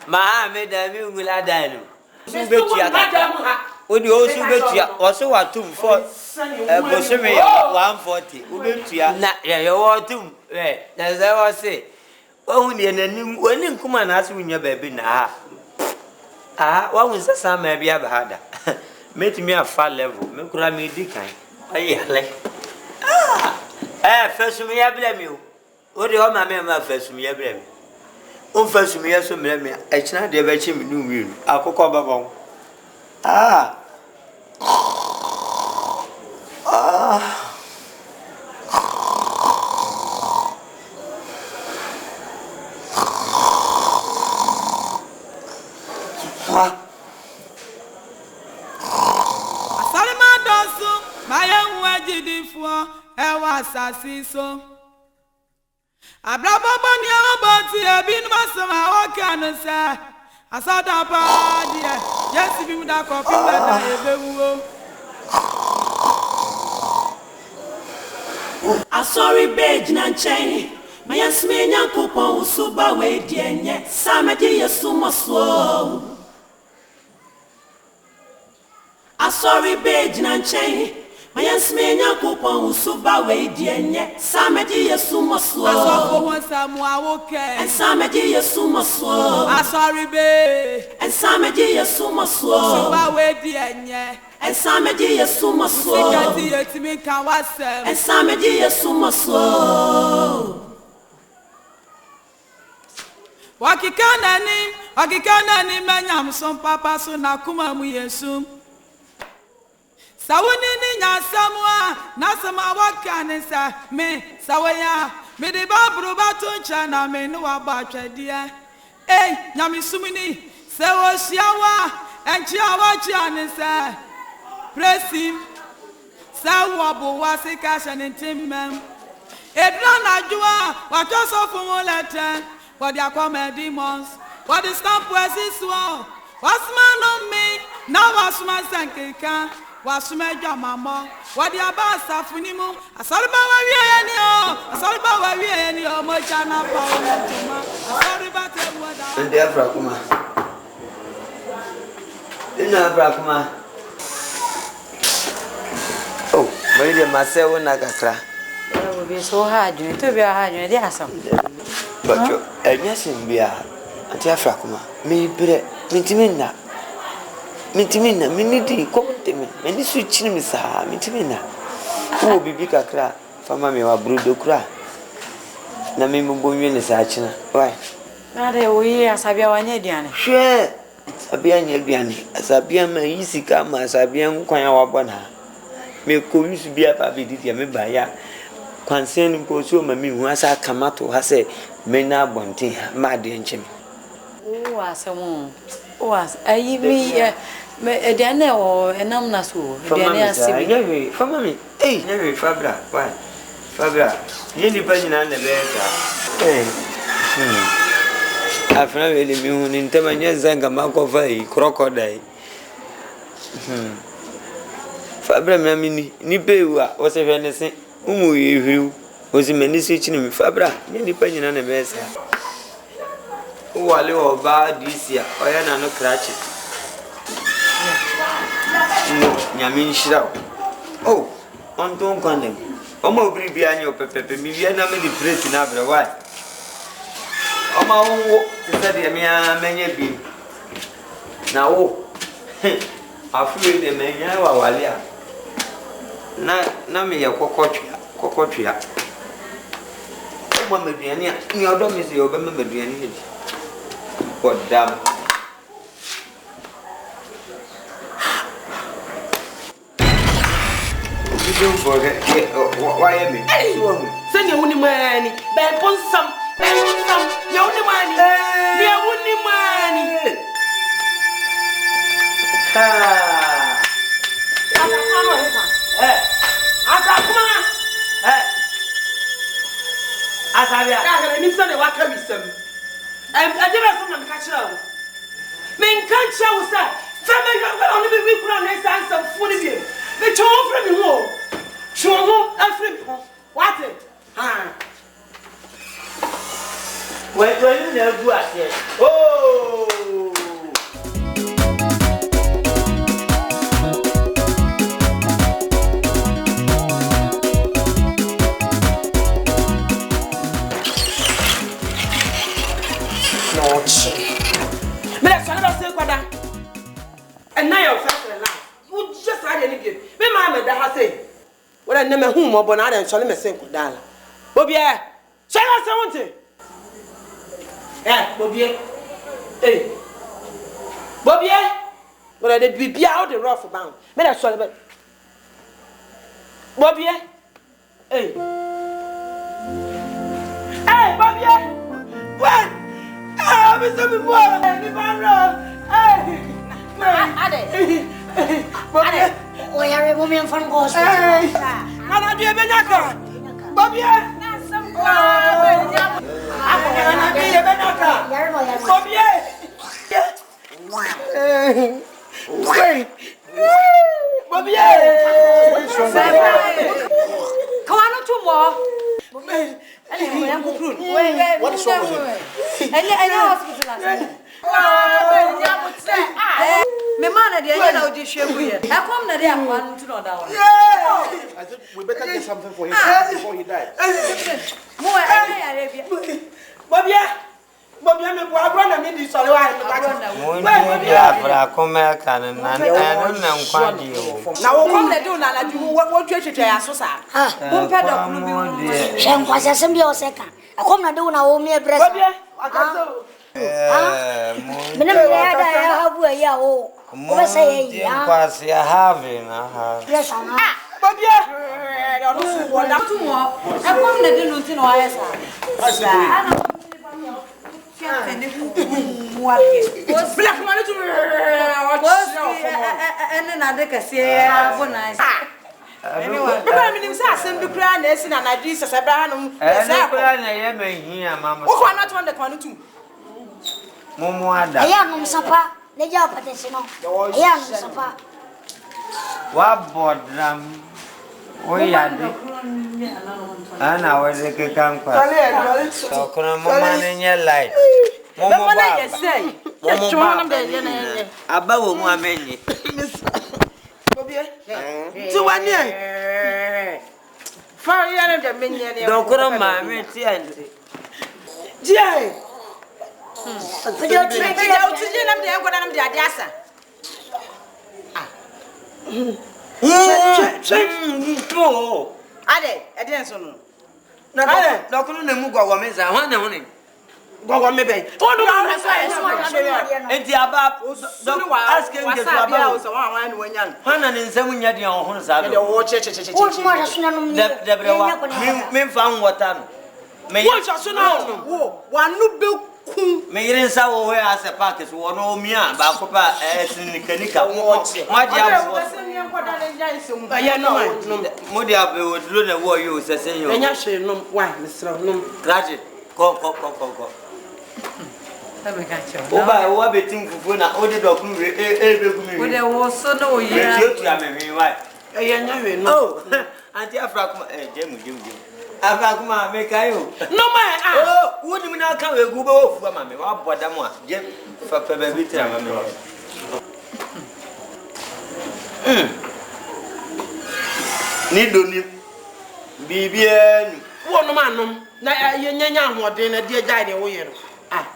Ma, madam, you will add dino. Would you also bet you also what 2 for 140? Who bet you not your 2? As I was say, only when you come and ask when your baby now. What was the same maybe I've had? Made me a far level, make me decline. First me, I blame you. What do you want my member first me? I blame you. First me, I so blame me. It's not the vetching me new will. I'll cook up. Asalima dosu, maye wajidifo, ewa sasiso. Abrababa ni aboti ebin masama wakanu sa. Asada pa dia, yes bi muda kopi na ebewo. ASOREBA jina chain. Maya smenya kupon usuba we dienye. Samedi yesu maswo. ASOREBA jina chain. Maya smenya kupon usuba we dienye. Samedi yesu maswo. Asofo won samu awoke. And samedi yesu maswo. ASOREBA. And samedi yesu maswo. Usuba we dienye. And samedi yesu maswo. Sikati yetimi kan wasem. And samedi yesu maswo. Wakikana ni menya mson papa so na kuma mu yesu. Sawuni ni nyasamwa na sama wakane sa me sawaya me de babru batuncha na me no abatwadia. Nyamisumini se wo siawa enchi awachi sa praise him. Sa wo bo wasika shanentimem. Edra na jua watoso fumulete. What they call my demons, what the stamp was this one, what's man on me, now what's my sankika, what's my mama, what the abbas of Funimu, I saw about I saw about any or much and and dear Brakuma. Dinner Brakuma. Oh, my dear Marcel Nakakra. It will be so hard, you to be a hard, you are some. But yes, in beer, and Tiafrakuma, me bre, Mintimina, Miniti, Contiment, many sweet chimisa, Mintimina. Who be big a cra, for mammy or brudo cra. Namimu Bumin is Achina. Why? Not a way as I be one Edian. Sure, Sabian Yelbiani, as I be a easy come as I be a Quayawabana. Me could use to be a baby, did you remember? Ya? Concerning Poso, Mammy, who has a Kamato, has a Mena Bonti, Maddy and Jimmy. Oh, as a woman. Was I me a dinner or an amnasu? For mammy, eh, never Fabra. Why, Fabra, you depend on the bed. I've never really been in Tamanya Zanga Marco Vai, crocodile. Fabra, mammy, Nipe was a venison. You was in many switching me, Fabra, nearly penny on a mess. Oh, I live bad this year, or I no cratch it. No, Yamin Shroud. Oh, on don't condemn. Omo bring behind your pepe, me, you are not many praise in Abra. Why? Oh, my own walk to study me, many be. Now, oh, I feel the man, Walia. Na me a cocotia. One Mediania, your dom is your Median. What damn. You don't forget why am I? Send your only money, but put some, your only money, your only money. Asabia, I need some work with them. I never saw them catch up. Men can't show us that. Family will only be weak on next time some food in you. The show from the wall. Show home, Africa. What it? Where do you know who I said? Oh! And now you're first in line. You just had any gift. Me mamma that has said. What I never whom or bonada and Solomon Senko Dala. Bobby, shall I say one? Eh, Bobby. Hey, Bobby. But I did be out the rough bound. Me that Solomon. Bobby. Hey. Hey, Bobby. What? I'm so before. Hey. Oh, you're a woman from Ghost. Mana dia benyaka. Bobie. What is wrong with him? Me man dey na odi hwegu ye. E kom na dey akwa ntu na oda wo. I think we better get something for him before he dies. Mo e ya rebia. Bobia me bo agro na me di sori wa me ba. Mo ndi afra koma ka na na nkwa di o. Na wo kom na do na na di wo twetwetwe aso sa. Bo mpe da kunu bi wo. Shen kwase asem bi o seka. Akom na do na wo me bresa. Bobia, akaso. Mena me ya da ya habu ya o. Ko say ya. Kwase ya have na ha. Yes ana. Bobia. No fu wo da Tu mo. E kom na di no ti no aye sa. Black man to ene na de kase ya bo nice. Anyway, but me nim say asem bi kra na esi na na di sese bra no. Ese kra na ye mahia mama. Wo kwa na to de kwanu tu. Momo ada. Aya no sapa. Le ja patesi no. Aya no sapa. Wa bodram. Oya de. Ana weze ke kankwa. So kuna mama nye light. Mama na ye say. Ye chuma na de ye na ye. Aba wo mu amenyi. Bobie. Ti wanie. Fa ye na de menye ne. Do kuna mama ti ante. Je. Video Ti na me de enkoda na me de ade asa. Ade, ede so no. Na dokunu na mu gwa meza, ho na ho ni. Gwa me be. O do na so Enti aba ask him get aba. So wan no wanyan. Ho na ne nsam nya de ho sa do. De wo che. O mo ra suna no mi. Debrewa. Me fa nwota no. Me wo cha so na no. Wo wanu be kun. Me yire nsa wo ho ase park so wo no mi a ba ko pa sinikanika. Mo di abo. Ya no man. Mo di abo duro na wo yo sese yo. Enya hwe no wa misra no. Graje. Ko. Oba wo betim fufu na ode dokun we be gumi. Wo de wo so na o Me yira. tu ya me hwi wai. Enya hwe no. Oh, anti afra kuma jemu. Afra kuma me kayo. No man. Oh, wo ni na kan we gu be wo fu ma me wa boda mu a. Je fa pe ba bi tira ma me. Ni do ni bibia ni. Wo no man no. Na ye nyanya ahoden na die jai de wo ye no.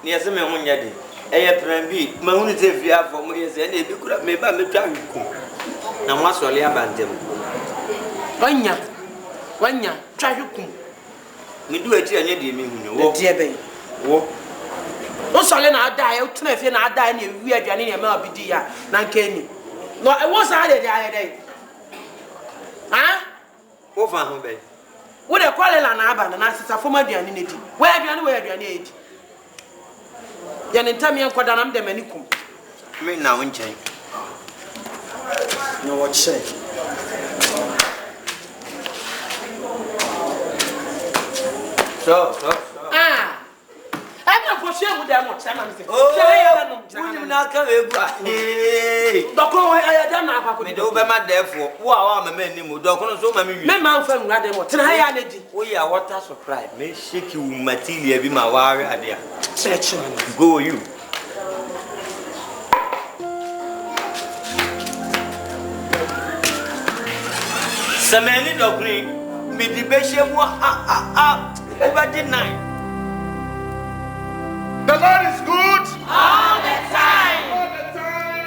Ni ese me ho nya de. Eye plan bi, ma hunu te fi afọ mo ye se na ebi kura me ba me twa wiku. Na mo asole abantem. Wanya, twa wiku. Mi du ati anya de me hunu wo. Die ben. Wo. O sole na ada ya tuna fie na ada na ewi aduane na ma obidi ya na nka ni. No e wo sa de aye dey. Wo fa ho be. Wo de kwale la na aba na sisa foma aduane na di. Wo aduane edi. Ya ne ntami enkoda na mde mani kum. Me na wo nchen. No what say? So. I'm not for sure with them much time. Oh, you na ka we gua. Dokon I don na akwa. Me do be ma therefore. Wo a wa me ni mu dokon so ma me wi. Me ma fa nwa dem. Tena ya na di. Wo ya water supply. Me shake you material bi ma wa ade a. Search. Go you. Sameni dokun me di be she mu over the night. The Lord is good. All the time.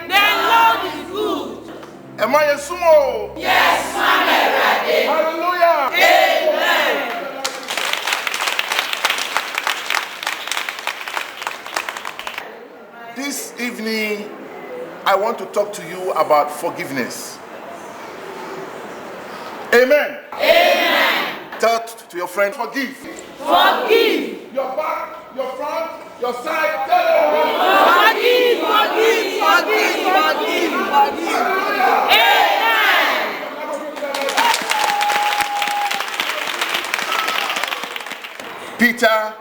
The Lord is good. Am I a sumo? Yes, Amen. Hallelujah. Amen. This evening, I want to talk to you about forgiveness. Amen. Amen. Tell to your friend, forgive. Forgive. Your back, your front, your side. Forgive. Peter,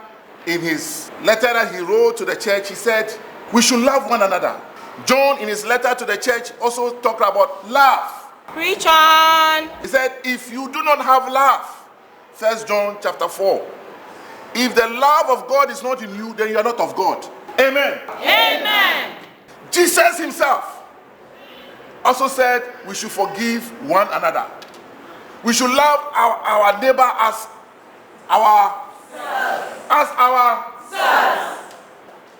in his letter that he wrote to the church, he said, we should love one another. John, in his letter to the church, also talked about love. Preach on. He said, if you do not have love, 1 John chapter 4, if the love of God is not in you, then you are not of God. Amen. Amen. Jesus himself also said we should forgive one another. We should love our neighbor as ourselves.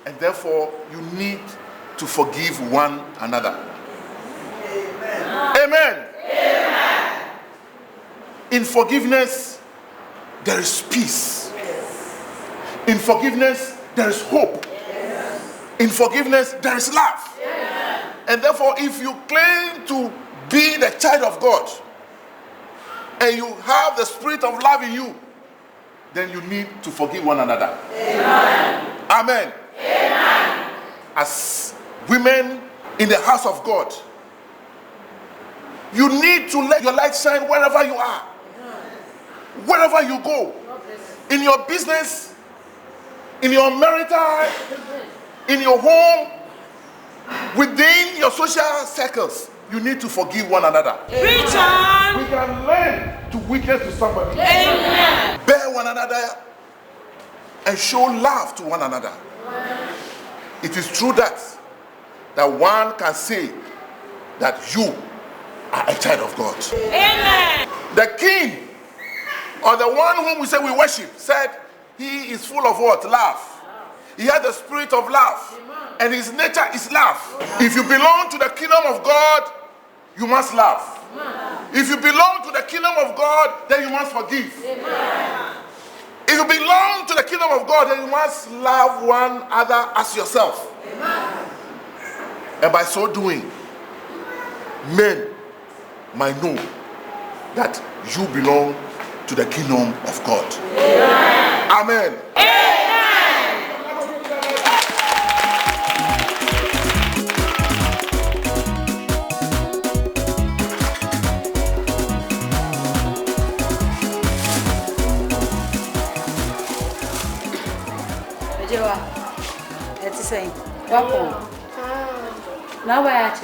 And therefore, you need to forgive one another. Amen. Amen. Amen. In forgiveness, there is peace. In forgiveness, there is hope. In forgiveness, there is love. And therefore, if you claim to be the child of God and you have the spirit of love in you, then you need to forgive one another. Amen. Amen. Amen. As women in the house of God, you need to let your light shine wherever you are, wherever you go, in your business, in your marital, in your home, within your social circles. You need to forgive one another. Preach on. We can learn to witness to somebody. Amen. Bear one another and show love to one another. It is true that one can say that you are a child of God. Amen. The king, or the one whom we say we worship, said he is full of what? Love. He has the spirit of love. And his nature is love. If you belong to the kingdom of God, you must love. If you belong to the kingdom of God, then you must forgive. If you belong to the kingdom of God, then you must love one another as yourself. And by so doing, men might know that you belong to the kingdom of God. Amen. It's saying, welcome. Now where are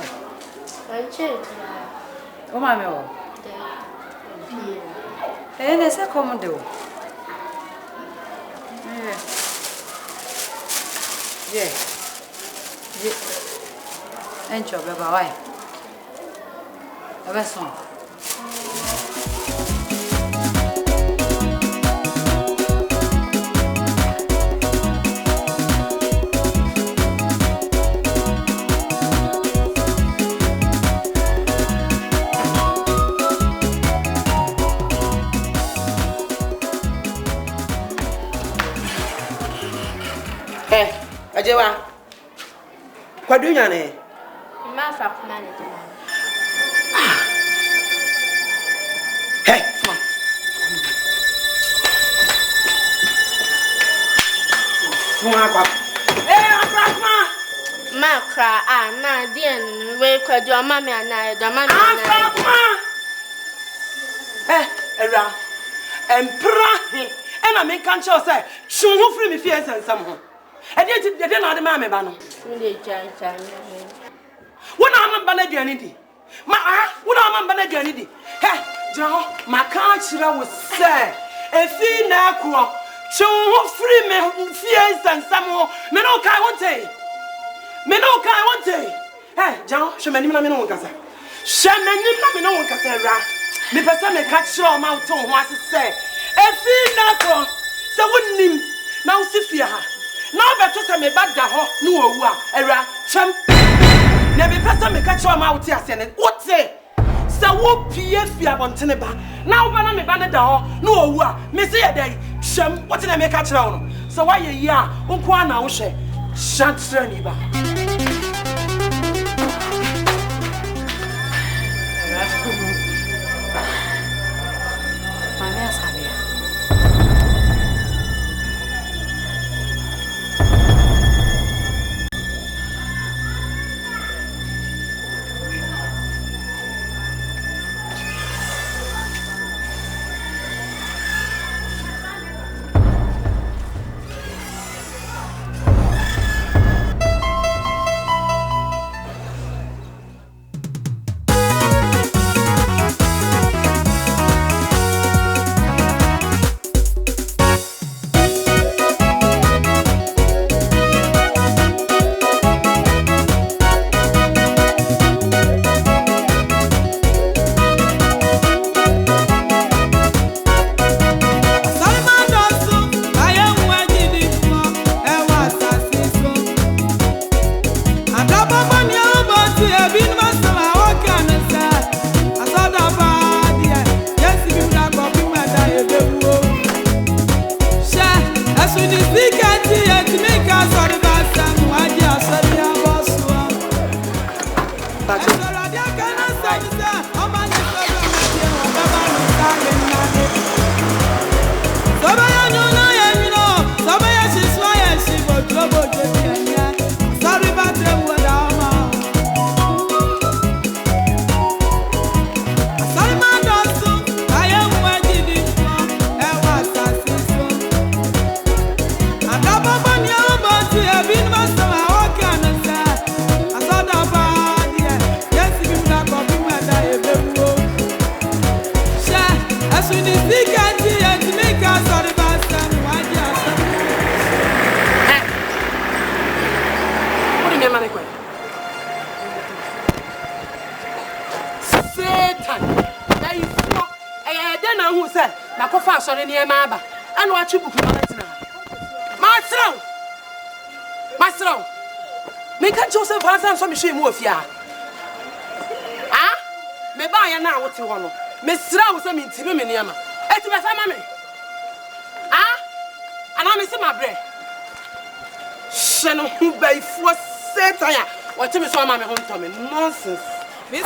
you? Oh, my God. And it's a common do. Yeah. And your baby, why? A vessel. Ajewa. Kwadu nyane. Ma fa kuma ne. Hey, come on. Ma kra na dien we kwadu ma me ana do ma me ana. Era. Empra. Ena me kan cho say, shun ho free me fie ensensam ho. E dey na de ma me ba no. Me dey chan. Wona am ba na duane di. Wona am ba na duane di. He, jo, ma kan chira wo say, e fi na akro. Shun ho free me fie ensensam ho. Me no kai wonte. Hey, John, she many na me no kasa. She many na me no kasa ra. Me pesa me ka chira ma to ho ase say. E fi na akro. Se wonim na wo sifia ha. Na obeto se me bada ho no owu a era chem na me pesa me ka che ma wote ase ne wote se wo pie fi abontene ba na wo ba na me ba ne da ho no owu a me se ye dai chem wote na me ka che wo no se wa ye yi a nko ana wo hwe shantre ni ba Na kofa so ne ma aba ana wa chi buku na tina masraw me kan Joseph Hansen so me hwe mu ofia me ba ya na wote ho no me sraw so me ntime me niama eti be sama me ana me se mabre sheno hu bai fo Satan ya wote me so ama me ho nto me nonsense. Miss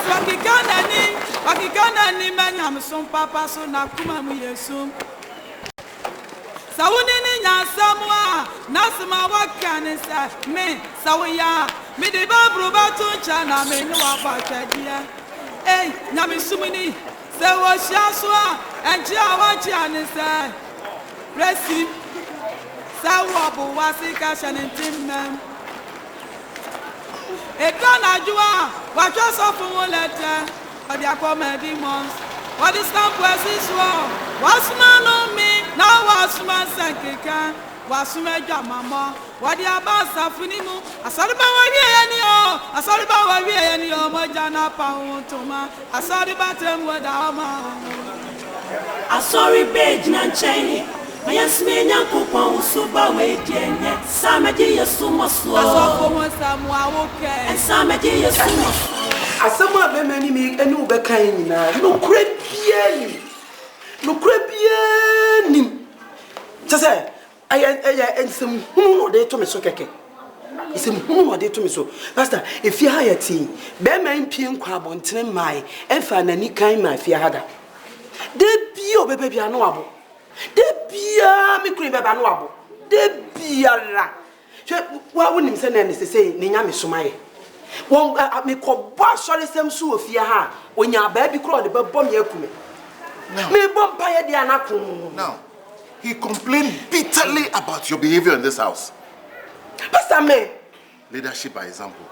Wakikana ni manyam son papa so na kuma mu Yesu. Sawuni ni nyasamwa nasma wakane sa me sawya me de babru batu chana me no abachadia. Nyame sumini se wo shiaswa enji awachi anisa. Resi sawo bo wasika shanintim. Ekana jua watwa sofu letter odi akoma demons what is camp is war wasma no me now wasma sankeka wasma jamama what the abasa funimu asoriba wa wi yani o mojana pa wontoma asoriba tem wedama ASOREBA jina nchen Mayansime nyankopon usuba we dienye sameje Yesu moso asofo mo samu awoke sameje Yesu moso asama memani mi eni ubekan nyina no kura biani tese aya ensem hunu no de to me so keke isem hunu no de to me so pastor if you hire tea be man pie nkwa abontene mai emfa nani kan ma fia hada de bio bebe bia no abo de bia mi kuri beba no abo de bia la wa wonim se na ne sese ne nya me somaye won me ko bo asore sem su ofia ha onya ba bi kro de bebo me akume me bom pa ye dia na kun. Now he complained bitterly about your behavior in this house. Pastor me leadership by example.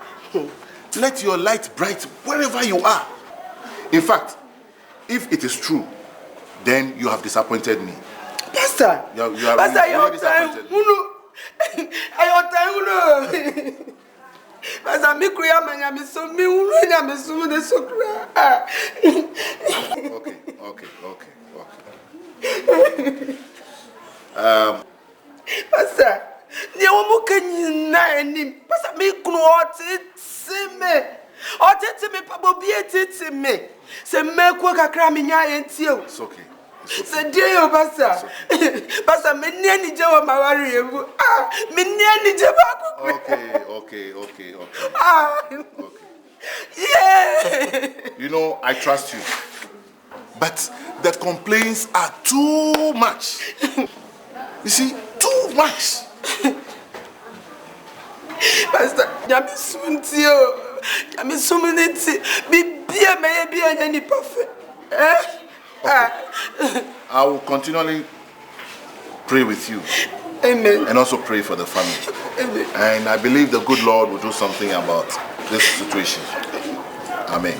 Let your light bright wherever you are. In fact, if it is true, then you have disappointed me. Pastor, you are disappointed. Pastor, me kuya manya me so me nya me so de so kra. Okay. Pastor, ni omo kanyina enim. Pastor, me kunu otete me pa bobi etete me. Se me ko kakra me nya yentie o. It's okay. Se die yo pastor. Pastor, me ni ani je wa mawari yebu. Me ni ani je ba ko. Okay. Okay. Yeah. You know, I trust you. But the complaints are too much. You see, too much. Pastor, yami suntio. Yami sumuniti. Bibia me bia nyani perfect. I will continually pray with you. Amen. And also pray for the family. Amen. And I believe the good Lord will do something about this situation. Amen.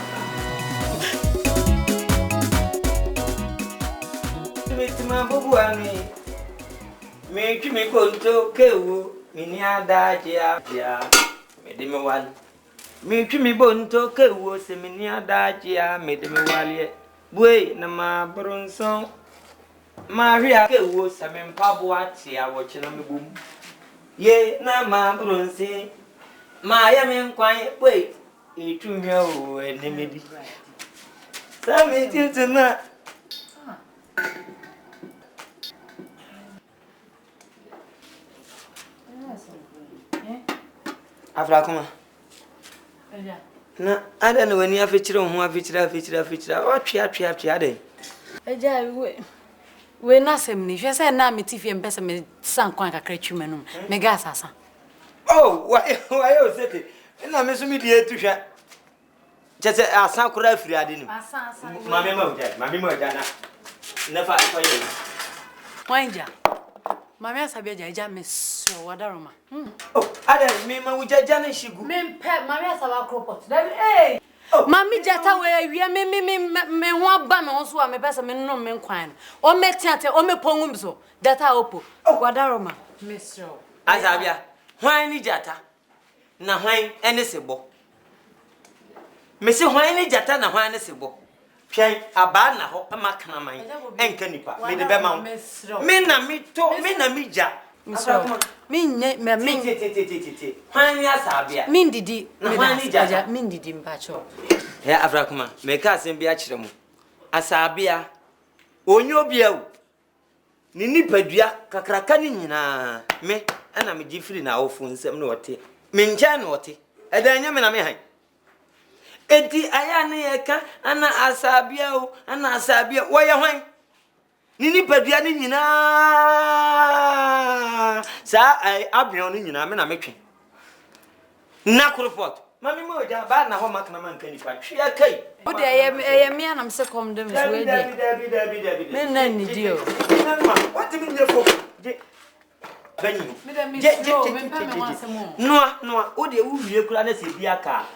Me chimi konto KOO mini AGYA medeme wal me chimi bonto KOO se mini AGYA medeme wal buei na ma bronson ma hia KOO se me mpabo ati awoche na mebum ye na ma bronsi ma ya me nkwan buei etunhwa o enemedi sa me tituna Afra kuma. Na ada no wani afikyire ho afikyire o twa ade Eja we na sem ni hwe se na metifie mpese me san kwan kakra twumanum me ga asasa. Oh, why o sete na me so me die tuhwa chese asan kora afiri ade nim Asa mame ma uja na fa ye wanja mame asabia jaja me so wadaroma oh ada me ma uja na shigu me mpe mame asaba cropot dabi eh mami jata we wi me ho aba me so a me pese me no me nkwan o me tiate o me pongum so data opo wadaroma me so azabia hwan ni jata na hwan ene sebo me se hwan ni jata na hwan ne sebo hwan aba na ho amakana man enka nipa me de be ma me na mi to me na mi ja Min hwan ni asabia min didi na hwan ni jata min didi mpacho ya afrakuma me ka asem bia kire mu asabia onyo bia o ni nipadua kakraka ni nyina me ana me gifiri na ofu nsem na ote me nja na ote edanya me na me han enti aya ne yeka ana asabia o ana asabia wo ye hwan ni nipadua ni nyina sa ai abion ni nyina me na metwe na report mami mo ja ba na ho makna man kan nipa hwe kai o de ye me anam se kom dem so we de me na ni dio what me ne fo je banyi no o de wu wie kura na se bia ka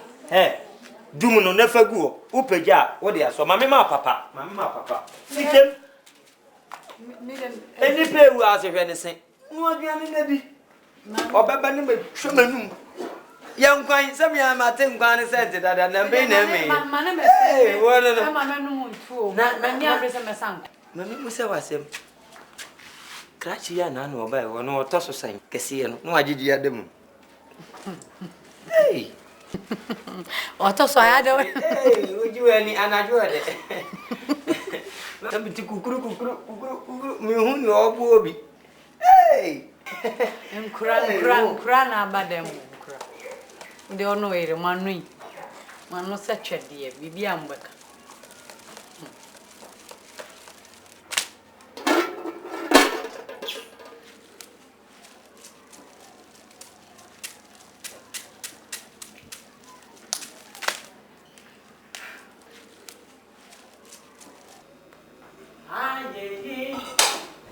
dum no na fagu o pagya o de aso mami ma papa sikem eni pe wu ase hwe ne sen no aduane na bi obeba ni me hwemanum yankwan sam ya mate nkwan ne sente dada na be na me wona no mama no ntuo na ni afre se mesanko mami musa wasem krachi ya na no oba wono otoso san kese no no agigi ya dem otoso ya de oju ani anajo de na biti kukuru mi hu ni obu obi nkura na abadem nkura ndi ono ere manui manu se twede bibi ambeka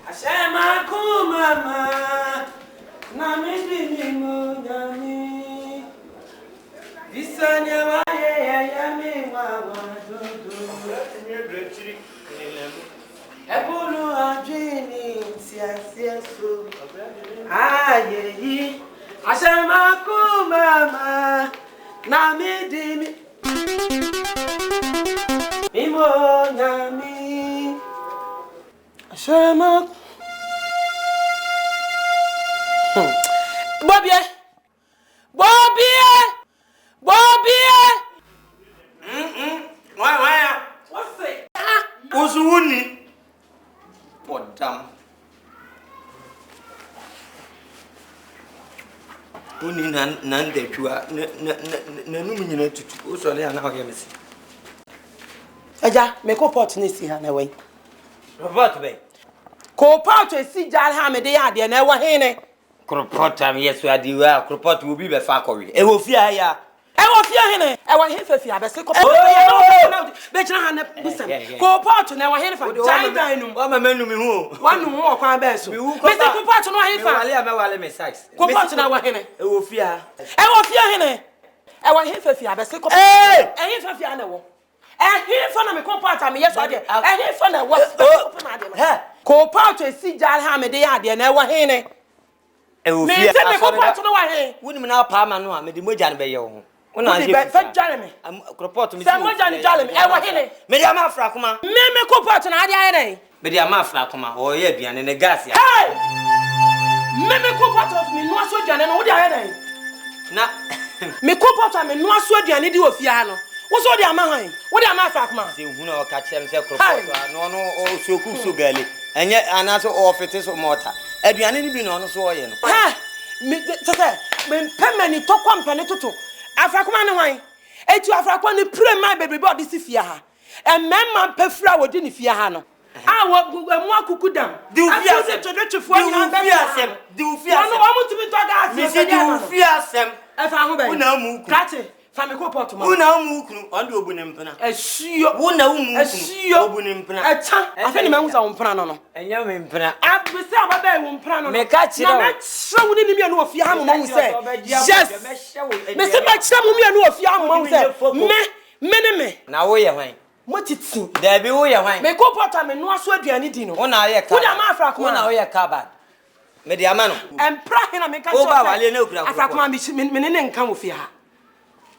Asema kumama na mimi monyami visanya waye ya mi wawa ebulu ajini siaso ayeyi asema kumama na mimi monyami asema Bobie! Why? What's it? Usuuni. Podam. Uni nan de twa na num nyina tutu. Usole ana ho yemesi. Aja, me ko pot ni si ha na we. Robot be. Ko pot si jar ha me de ya de na wa hene. Kropot am yesu adiwa kropot wo bi be fa kowe e wo fia ya e wo fia hene e wo he fafia be se ko be kira ha na busam ko pot na wo hene fa jai dan num o mama num hu wa num wo kwa be so be se ko pot no he fa wale am wale me size ko pot na wo hene e wo fia hene e wo he fafia be se ko e he fafia na wo he fa na me ko pot am yesu ade he fa na wo ko pot si jar ha me de ya de na wo hene Efia me ko pato no wa he woni na pa ma no a me de moja ne be ye ho wona he fa jare me report me se moja ne jare me e wa he ne me de ama afra koma me ko pato na ade aye ne me de ama afra koma o ye aduane ne gas ya me ko pato me no aso aduane no wo de aye ne na me ko pato me no aso aduane di ofia no wo so de ama han wo de ama afra koma se hu na o ka chem se report no o soku so gale enye anaso o fete so mota aduane ni bi no no so oye no me tete me pemani to kwampane toto afra koma ne wan Etu afrakwa ni pray my baby body si fia ha. E memma pefra wodi ni fia ha no. Ah wo mu akuku dam. Di ufia se twetwefo nyina be asem. Di ufia asem. Ono wa mutumi to ga asem. Mi se di ufia asem. E fa ho be. Una mu ku. Kati fami ko pot ma. Una mu ku onde obu ne mpena. Esuyo. Una mu ku. Esuyo. Obu ne mpena. Echa. Afeni ma huza wo mpena no no. Enya me mpena. Abese ababa wo mpena no. Me ka kire. Na me hye wo ni mienu ofia ha mo mo se. Yes. Me se ma kire mo mienu ofia ha mo mo se. Me. Na wo ye hwan? Motiti. Da bi wo ye hwan? Me ko pot ma no aso aduane di no. Una ye ka. Una ma afra ko. Una wo ye ka bad. Me di amano. Empra he na me ka o ba wale na okura. Afra ko ma me ne nka wo fia ha.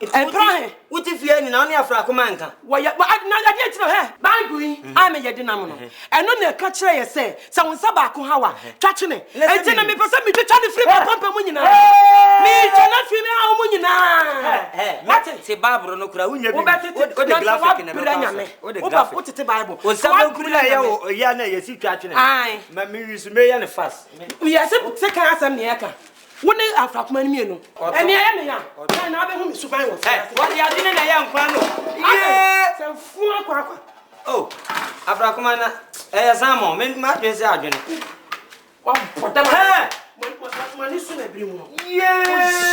Empra he. Wuti fia ni na oni afra ko ma nka. Wo ya na ya di tiro he. Bible yi a me ye di na mo no. Eno na ka kire ye se wonsa ba ko ha wa. Twache ne. Enti na me pese me twetwa ne free papa mu nyina. Me twena free me ha mu nyina. Mate se Bible no kura wunya bi. O de graphic na me. O de graphic. O tete Bible. O sabe kura ya o ya na ye si twache ne. Ai. Ma me wi su me ya ne fast. Me ya se kan asem ne ya ka. Woni afrakoma ni mienu. Eni ya me ya. Na be hu mi suban wo. Wadi adine na ya nkwa no. Ye, se fu akwa. Oh, afrakoma na samo me ma dwen se adwene. Wa potam ha. Mo ni su na biri mu no. Ye.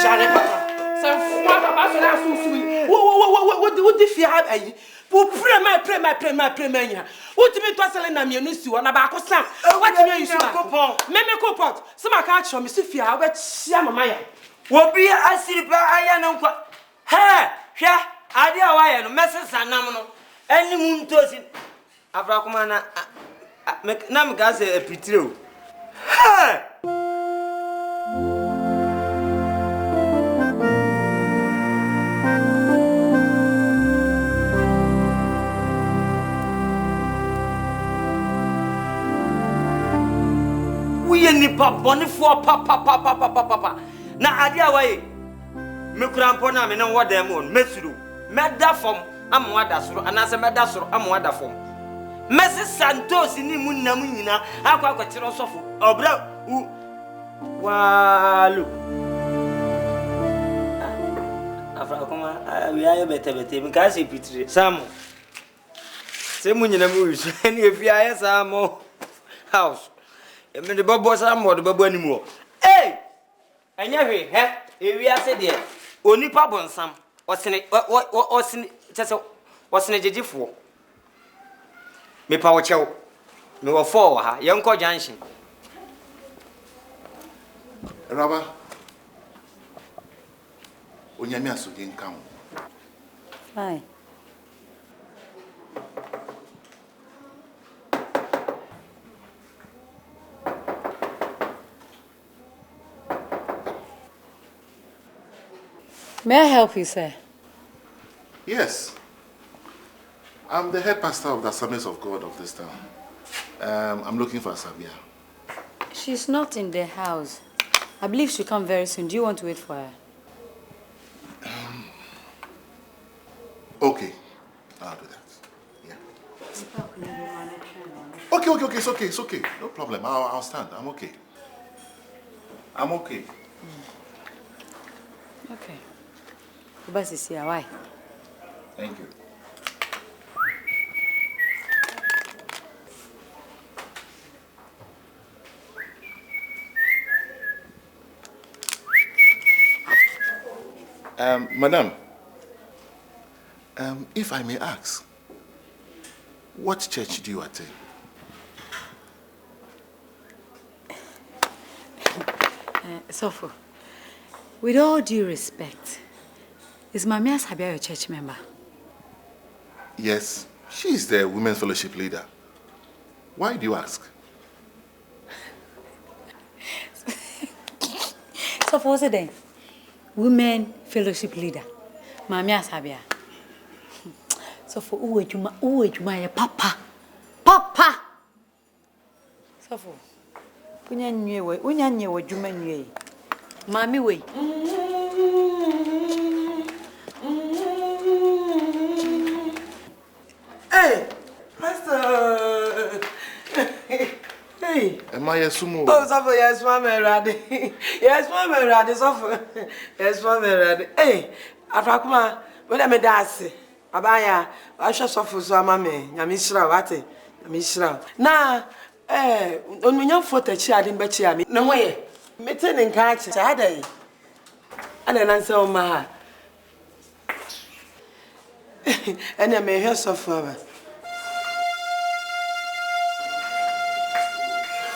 Jare papa. Se fu akwa ba so na su. Wo di fi ha ayi. Wo pray my nyina. Wo ti mi to sele na mienu si wo na ba ko sam. What me you su ba. Me ko pot. Se ma ka acho me si fi ha wo chia mama ya. Wo bi asiri pa aya na nkwa. Ha, hwa ade a wa ye no mesesa nam no. Ani mu ntosi. Afrakoma na me ga se epitire o. Ha! We nipa boni for papa. Na ade a wa ye. Me kura mpo na me na wo dem on mesuru. Meda fom am wada soro anase meda soro am wada fom. Mesi Santos ni mu nam nyina akwa kwakire osofo. Obra walu. Afrakoma we aye bete me ka se pitire. Samo. Se mu nyina mu wisu eni efi aye samo house. E me de bobo samo de bobo animu o. Eh! Anya hwe he ewi ase de onipa bonsam osene tese osene jejifo me pa wo chew me wo fo ha yenko junction Raba onyame asodi nkan. Hi. May I help you, sir? Yes. I'm the head pastor of the Assemblies of God of this town. I'm looking for Sabia. She's not in the house. I believe she'll come very soon. Do you want to wait for her? Okay. I'll do that. Yeah. Okay. It's okay. No problem. I'll stand. I'm okay. Okay. The bus is here. Why? Thank you. Madam, if I may ask, what church do you attend? Sofo, with all due respect, is Mami Asabia your church member? Yes, she is the Women's Fellowship leader. Why do you ask? Sofo, what's it then? Women Fellowship leader, Mami Asabia. Sofo, uwe ya papa. Sofo, unye we juma nywe. Mami we. Hey, Pastor. Hey. Am I a sumo? Oh, Sofo, yes, Mama Radi. Yes, Mama Radi, Sofo. Yes, Mama Radi. Hey, Afrakuma, When I made that, Abaya, I shall suffer so, mammy, Yamishra, what? Yamishra. Now, on your foot, a child in Betty, no way. Mitten and catch, I had a. And an answer on my. And I may hear so far.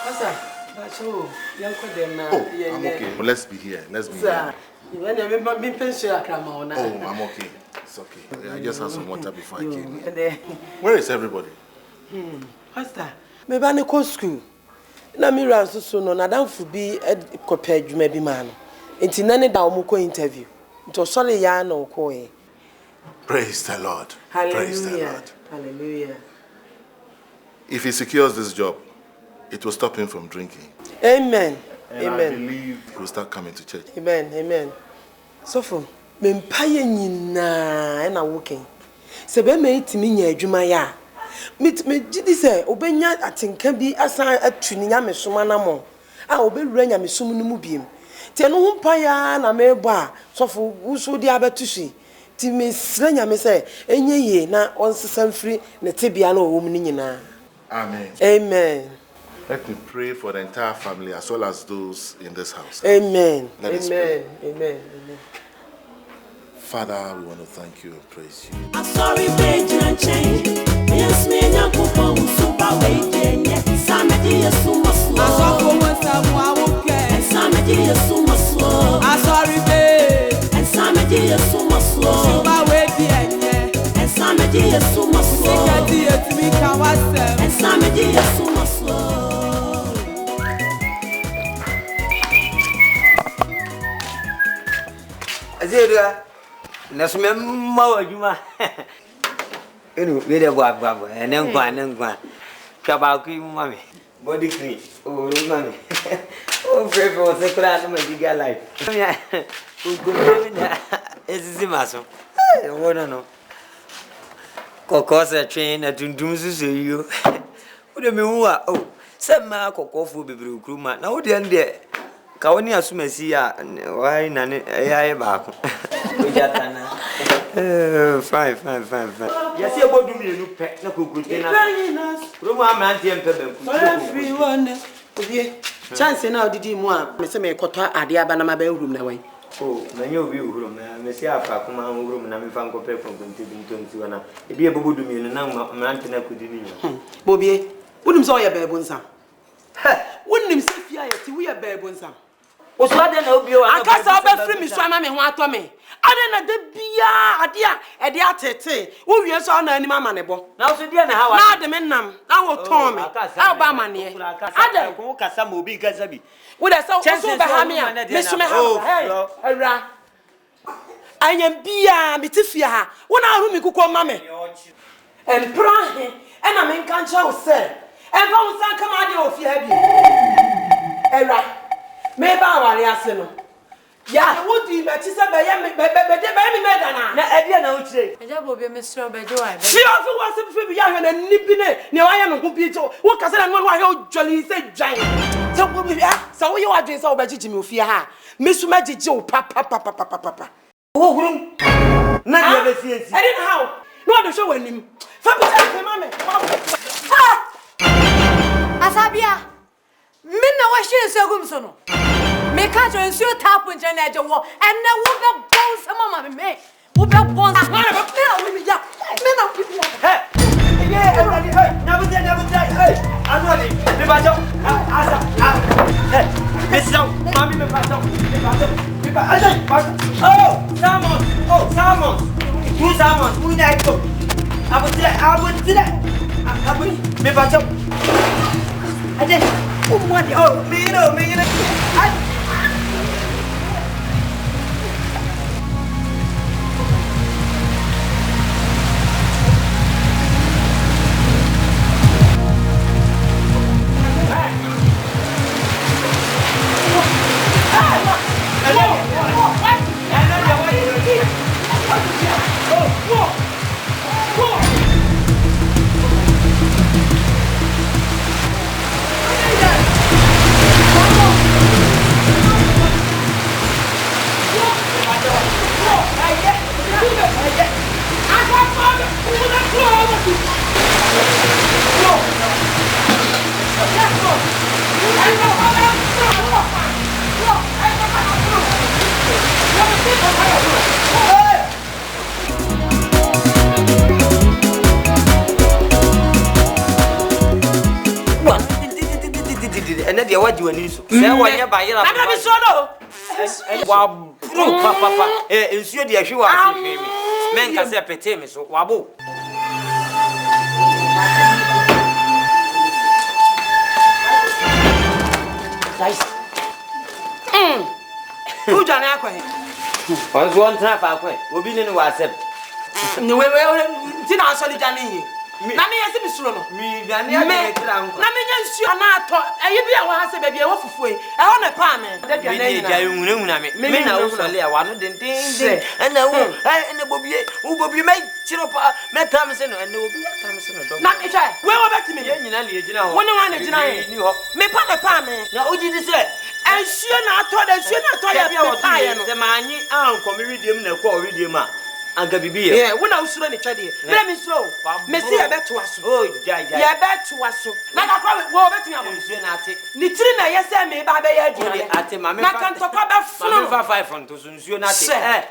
What's that? Oh, I'm okay. Well, let's be here. Let's be here. Oh, I'm okay. It's okay. I just had some water before I came here. Where is everybody? What's that? Maybe I go school. Na me ran so no na dan fu bi kopɛ adwuma bi ma no. Enti na ne da wo ko interview. Nto sorry ya na ko e. Praise the Lord. Hallelujah. Praise the Lord. Hallelujah. If he secures this job, it will stop him from drinking. Amen. And Amen. I believe he will start coming to church. Amen. Amen. So for me mpaye nyina na working. Se be me itimi nya adwuma ya. Me gidi se obenya atenka bi asan atuni nya mesoma na mo. A obewura nya mesom no mu biem. Ti eno ho mpaya na me bo a sofo wuso di abetushi. Ti me sra nya me se enye ye na onsesam firi ne tebia na owom ni nyina. Amen. Amen. Let me pray for the entire family as well as those in this house. Amen. Let us Amen. pray. Amen. Amen. Father, we want to thank you and praise you. I'm sorry, and change. Yes, me and Uncle Paul, super waiting. Samedi is so much slow. I saw for one someone, okay. And Samedi is so much slow. I'm sorry, babe. And Samedi is so much slow. Super waiting. And Samedi is so much slow. And Samedi is so much slow. Azedua na so memma wadwuma enu we de babo ene nkwa twaba ku mami body cream o mami o fefe o se kura na magiga life o go na ezisi maso wona no kokose train na dundum susu yo o de me hu a o se ma kokofo bebre kuruma na o de ande ka woni asumasi a wai na ne yaye ba ko ojatana fine yes e bodum yenu pe na kokute na romo amante empe banku everyone obie chance na odidi mu a me se me koto ade aba na maba hurum na wan oh na nye obi hurum na me se afa kuma hurum na me fa nkope konkonte bi ntonti wana e bi e bodum yenu na amante na kudi ni yo bobie wonim so ye bebo nsam wonim se fia ye ti wo ye bebo nsam oso ade na obi o akasa oba free mi so ama me ho ato me ade na de bia ade a e de atete wo wie so na anim ama ne bo na oso dia na ha wa na ade me nam na wo ton me a ba ma ne ade ko kasa ma obi kasa bi wo da so so ba ha me a me so me ha hey awra anyam bia me ti fia ha wo na aru mi kuko ma me empra he e na me nkan cha wo se e ba wo san kama ade o fia bi awra me ba wale ase no ya wodi me ti se be ye me be me medana na e dia na wo kire eja bobi me sro be jo ai be fi ofi wo se fi bi ya hwe na nibi ne wa ye no ko bi to wo kase na no wa he o joli se dwan se wo bi se wo ye wa dwen se wo be gigi me ofie ha me su ma gigi o pa wo hurum na dia be siensi e dey how no do show wanim fa bi ta ma me asabia minna wa shin segum so no me ka jo nsu tap nje na je wo enne wo be bon sama ma me wo be bon sama na me ya me na wo bi hey everybody hey never die hey anwali me ba jo asa hey me so mami me ba jo me ba asa oh salmon who na iko abutire me ba jo aje oh me And then what you need to say when you buy it. I'm not sure. Wow, papa, it's you, dear. She was men can say petty, so wabo. Who done aqua? Was one trap aqua, will be in the WhatsApp. No way, Tina Solidani. Nami yesi bisuro no. Me gani ya kira nko. Na me nyansu ana ato. Ayi bia wa hase baabi e wo fufu e. E ho me pa me. Da bia na nyina. Me ja hunhuna me. Me na wo sole a wa no den. Ana wo ene bobie. Wo bobie me chiro pa. Me tam se no ene obi tam se no do. Na me twa. We wo beti me. Ye nyina le gina ho. Wo ne wa na gina he. Ni ho. Me pa me pa me. Na oji di se ensuo na ato da ensuo na ato ya bia wo pa ye no. Se manyi anko me widiem na ko widiem a. Anka bibi ye. Yeah, when I usuro ni twede. Let me slow. Me see e beto aso. Oh, jai. Ye beto aso. Na ka kwa wo beto ya mo. Nsuo na ate. Ni tiri na ye se me ba be ye aduane. Ate ma me. Na kan to kwa be funu. Ma 5 front to nsuo na ate.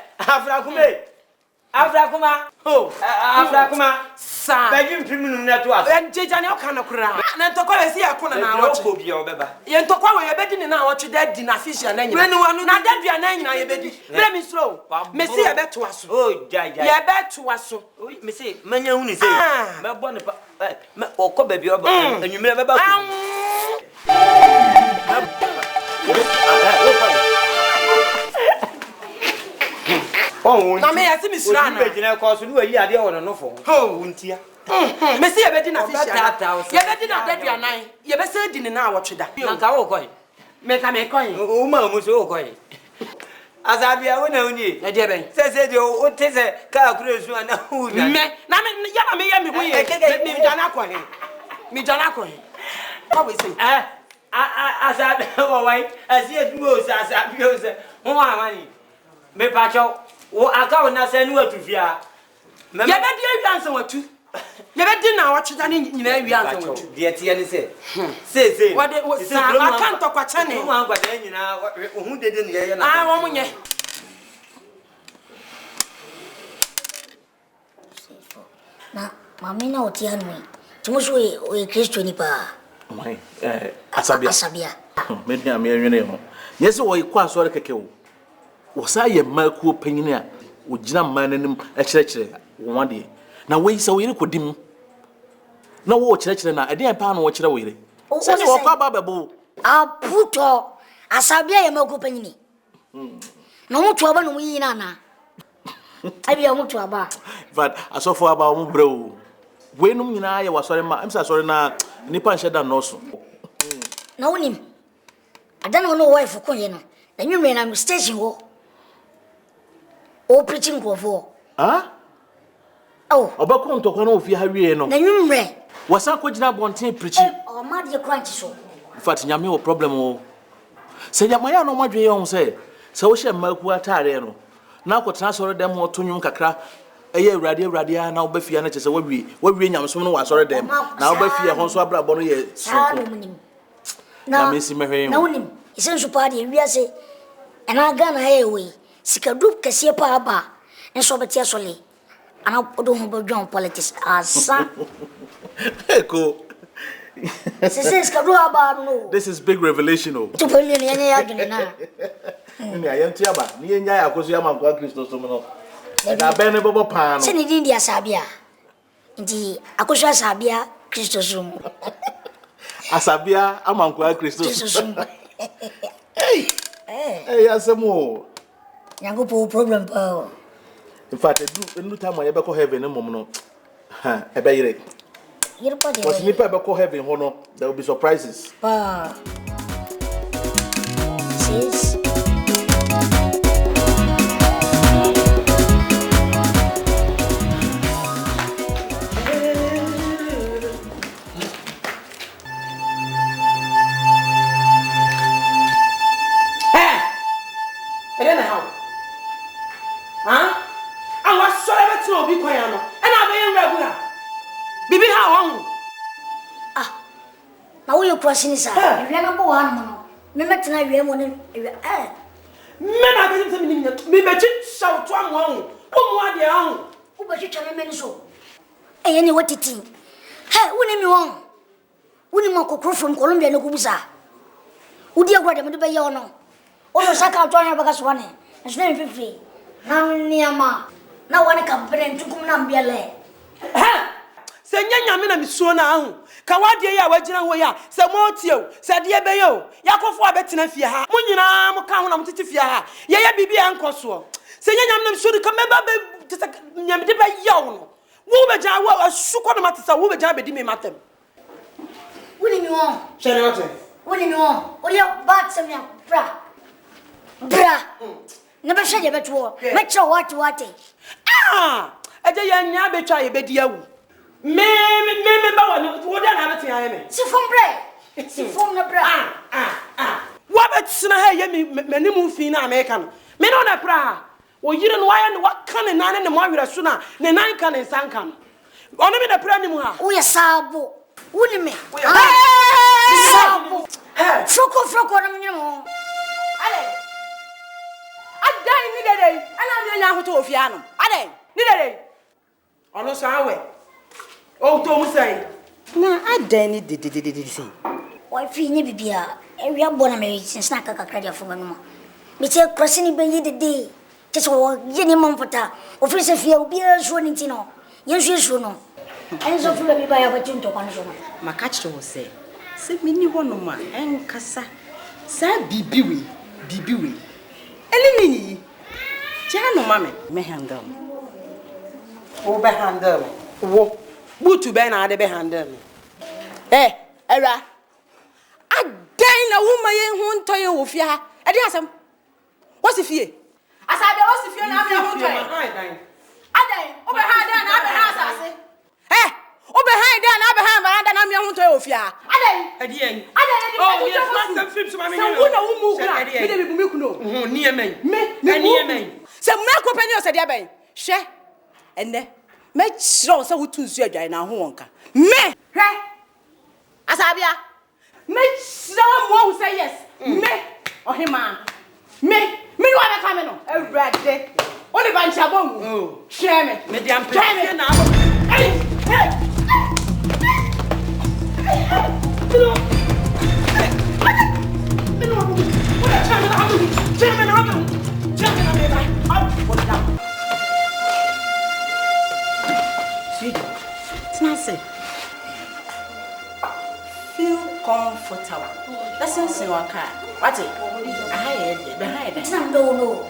Afrakuma. Oh, Afrakuma. Sa. Ba gi mpimu nu na to aso. Enjeja ne o kan kura. Na to kwa we see akona na wo. Ko bia obeba. Ye to kwa we ye bedi ni na wo twede di na fish na nyina. Na da dua na nyina ye bedi. Let me slow. Me see e beto aso. Oh, jai. Ye beto aso. Me see manya hu ni say. Me bo ne pa. Me okọ ba bia oba. Anwumire beba ko. Oh, na me yasi misura na. Be gina ko so ni wayi ade wono no fo. Ho, ntia. Me see ye bedi na fish. Ye bedi na dadua nan. Ye be se di ni na awotweda. Na ka wo koi. Me ka me koi. O ma mo so wo koi. Azabia wona uni. Na de ben. Se de o teze ka kure su na hu. Me na me ya na me ya me hu ye. Me jana ko he. Me jana ko he. What we say? Azabia wo wai. Asi eduo sa azabia o se. Ho amani. Me pa cho. Wo aka wona se nu atufia. Ye be de awianse watu. Ye be di na awotweda ni nyina awianse watu. De tie ni se. Se. Wo de sa aka ntokwa chane. Wo angwa de nyina hu dede ne ye na. Ah, wo munye. Na mami na otia no. Tumuso we Kristo ni pa. Mai Asabia. Me dia me anwene ho. Yesi wo ikwa so keke wo. Wo sa ye makuo panyini a wo gina man nanim a kyerɛkyerɛ wo wade. Na wo yisa wo yire kodim. Na wo kyerɛkyerɛ na ade pa na wo kyerɛ wo yire. Se wo kwa ba bebo. Aputo Asabia ye makuo panyini. Na mutu aba no muyi na na. Abi ya mutu aba. But asofo aba wo brɛ we num nyina ye wasɔre ma amsa sɔre na nipa nhye da no so. Na wonim. Adana no wife ko ye no. Na nwumre na station ho. O preaching go for. Ah? Oh. Obako ntokwa na ofie ha wie no. Na nwumre. Wasa ko gina bonten preaching. O ma de crunch so. In fact nyame wo problem o. Se nyamaya no madwe ye ho se wo hye maku atare no. Na ko tena sɔre dem ho to nwum kakra. Eye awurade na obafia na kyese wawie nyamsom no wasɔre dem. Na obafia ho so abrabɔ no ye sonko. Na me si mehwe. Na wonim. Isensu pa de wiase. Ana Ghana he we. Sika group kese pa aba. Enso betia sole. Ana odo ho bodwan politics asa. Eko. Sese sika group aba no. This is big revelation o. To pele ne nya ya dwene na. Ni ayanti aba. Ni nya ya akoso ya mankwa Kristo so no. Na bene bobo pa no. Se ni di Asabia. Ndi akoso Asabia Kristo so. Asabia amankwa Kristo so. Hey, asemo. Yango po problem pa. In fact, enu time we be ko heaven mom no. Ha, e be yire. Yire pa de. Was ni pa be ko heaven ho no, there will be surprises. Pa. Sis. Bibi how? Ah, now you're crossing this. If you're not one, remember tonight you have one. Men are getting something. Me bet you shout one. What the hell? Who but you tell me so? Any what it is? Hey, who name you on? Who name you from Colombia? No Gubuza. Who dear what I'm going to pay on? Oh, Saka, Joanna Bagaswane. It's very free. Now, Niama. Now, one company to come and be a lay. Say, Yamina Missona. Kawadia, Wajina Waya, Samotio, Sadia Bayo, Yako for Bettina Fia, Munina, Mokam Titifia, Yaya Bibi and Coswell. Say, Yam should come back Yamdiba Yon. Wubaja, a Sukomatisa, Wubaja, Dimi Matem. Winning you on, Charlotte. Winning you on, or your bad some bra. Bra. Never said about war. Metro what? Ah, a day and Yabe try a bedia. Me, what I have See from bread. See from the bra. What about Snaha many movina American? Men on a bra. Or you don't why and what can a nine and the more sooner, the 9 can and Sankan. Only the Pranima. We are Sabo. Wouldn't me? Sabo. Froko, I die in and I'm young to Ofiano. I day. Almost our way. Oh, Tom say. Na adani did say. Why free Nibia? We are born American snack a credit for one more. Mr. Crossing by the day. Just all Jenny Mompota. Officer Fia be a shooting tino. Yes, you should know. And so full of by opportunity to consume. My catch will say. Say me one more and Cassa. Say bibiwi. Elimini. Jano mammy, may handle. Over handle. Wo. Butu ben ade be handle. Era. I dine a woman who toy of ya. Adiasam. What's the fee? As I was if you're not here. I over hand and behind then Abraham and I'm young to Ofia. I didn't. Oh, yes, some films. I near me. Some Marco Penny said, Yabe. Share and then make sure so to see a now honka. Me, Asabia. Make someone say yes. Me or him, me, what I come in. A red day. Only bunch of bone. Oh, share me. Medium plan now. Hey. Feel comfortable. Lessons in your car. What's it? Behind it. No.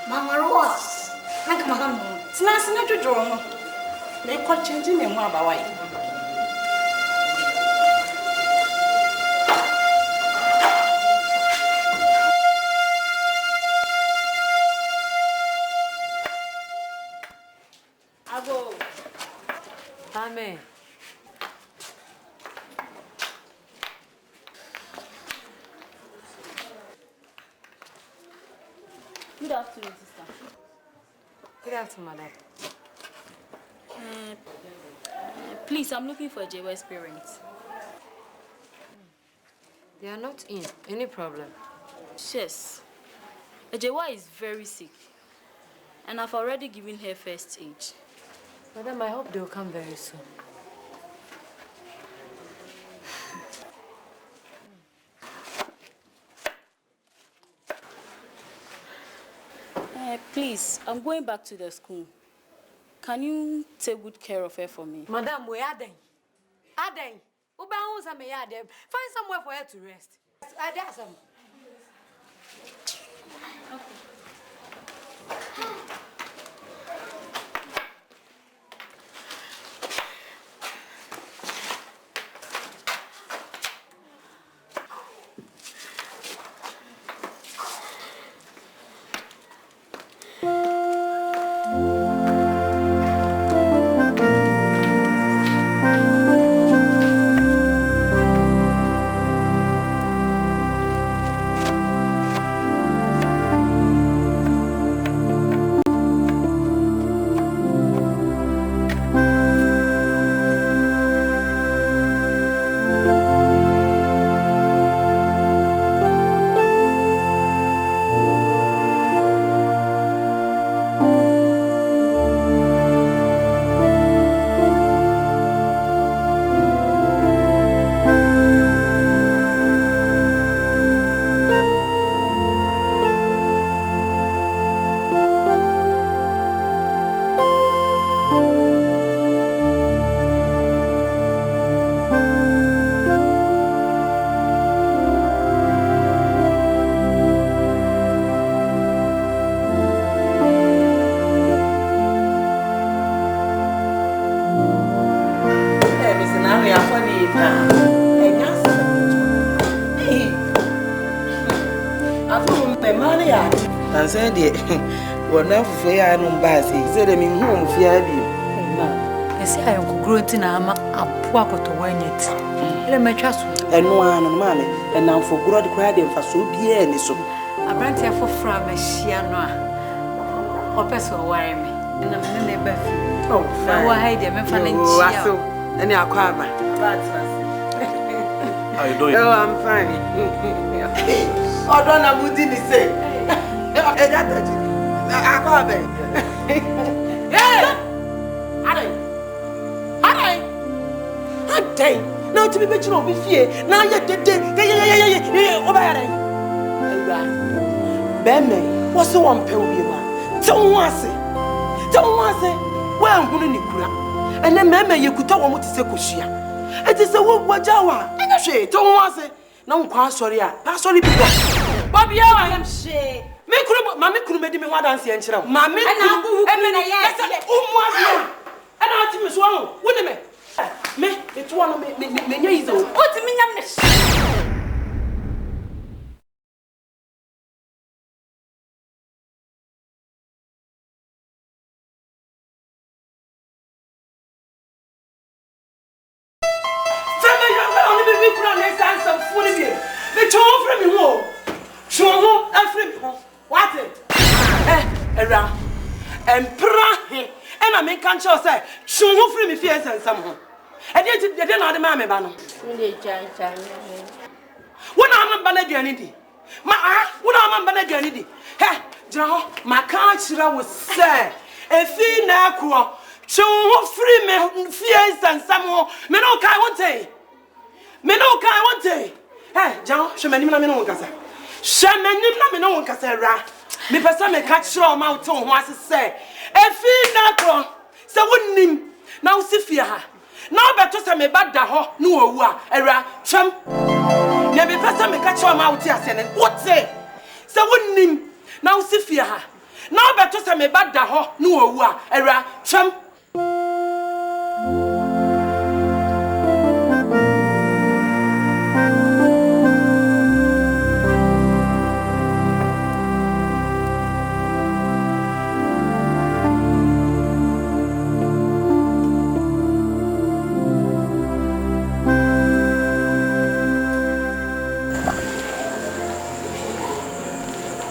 Mama Ross. It's not to draw. They call changing me more about why. Amen. Good afternoon, sister. Good afternoon, madam. Please, I'm looking for AGYA's parents. They are not in. Any problem? Yes. AGYA is very sick, and I've already given her first aid. Madam, I hope they will come very soon. Please, I'm going back to the school. Can you take good care of her for me? Madam, we are there. Find somewhere for her to rest. Money, and said, "One of fair no bassy," said, "I mean, home fear you." I say, I am growing a walk to win it. Let me trust and one on money, and now for good cried and for so be any so. I brand here for from a Shianoa or person wire me, and I'm never. Oh, I hide them and finding so any acquirement. How you doing? Oh, I'm fine. Oh, don't I would say? Now to be better of fear. Now yet the day. Bemme, what's the one pelvima? Don't want to say, well, I'm going to Nikura. And then, Mamma, you could tell what to say, Kushia. It is a wood wajawa. And I say, don't want to say, no, sorry, sorry, people. Bobby, I am she. Mammy could make me one dance and channel. Mammy, and I think Miss Wong, wouldn't me? Me, it's one of me, what's the meaning? And I make conscious say, "Show who free me fears and some." I didn't know the mammy banner. When I'm Banadianity, when I'm Banadianity, hey, John, my country was say, a fee now, show who free me fears and some more. Menoka won't say. Menoka won't say. Hey, John, Shamanima Menoka. Shamanima Menoka say, me person me catch your mouth on what to say. A fee now, so wouldn't him now see fear. Now better say me bad da ho no owu era twam na me pesa me catch your mouth here say what say wonnim now see fear ha now better say me bad da ho no owu era twam.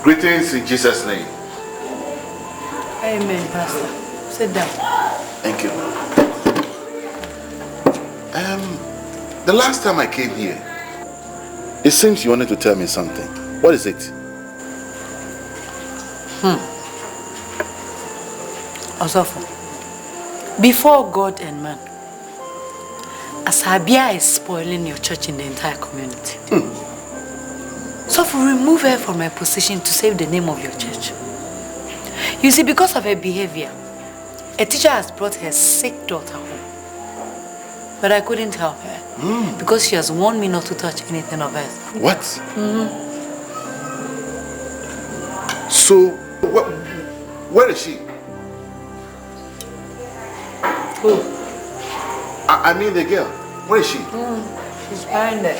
Greetings in Jesus' name. Amen, Pastor. Sit down. Thank you. The last time I came here, it seems you wanted to tell me something. What is it? Osofo, before God and man, AGYA is spoiling your church in the entire community. So remove her from her position to save the name of your church. You see, because of her behavior, a teacher has brought her sick daughter home. But I couldn't help her because she has warned me not to touch anything of hers. What? So, where is she? Who? I mean the girl. Where is she? She's behind there.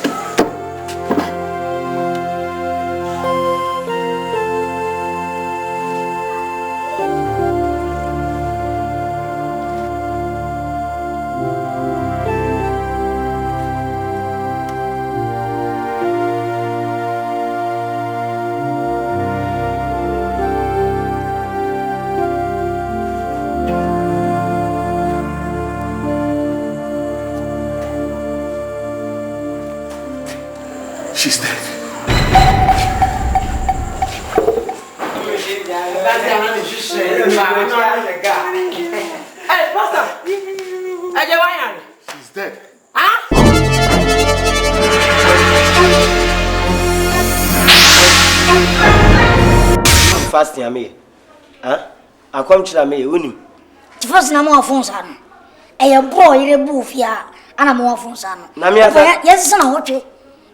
She's dead. Hey, Pastor! She's dead. Huh? I'm fasting, Ame. Huh? I come to me, Unim. The first name of Fonsan. A boy in a buffia, and I'm more Fonsan. Yes, son, what?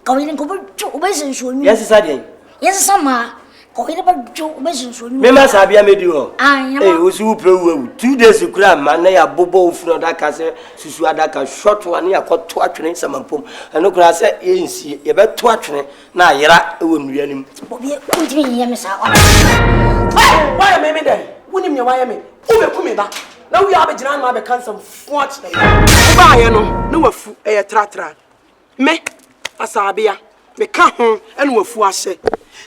Going to go to obey. Yes, it's again. Yes, summer. Oh, you never joke, me ma sabia me di ho. Eh, osu pe wu 2 days kura man na ya bobo ufno da ka se susu adaka short one ya kwato atwene samampom. Eno kura se yensi ye be to atwene na yera ewo nua nim. Obi ntimi ye me sa. Why am I there? Wonim ye why me? Wo be ku me ba. Na wo ya be gina na be cancel fuat. Wo ba ye no, na wafu e tratra. Me asabia me ka ho ene wafu ahye.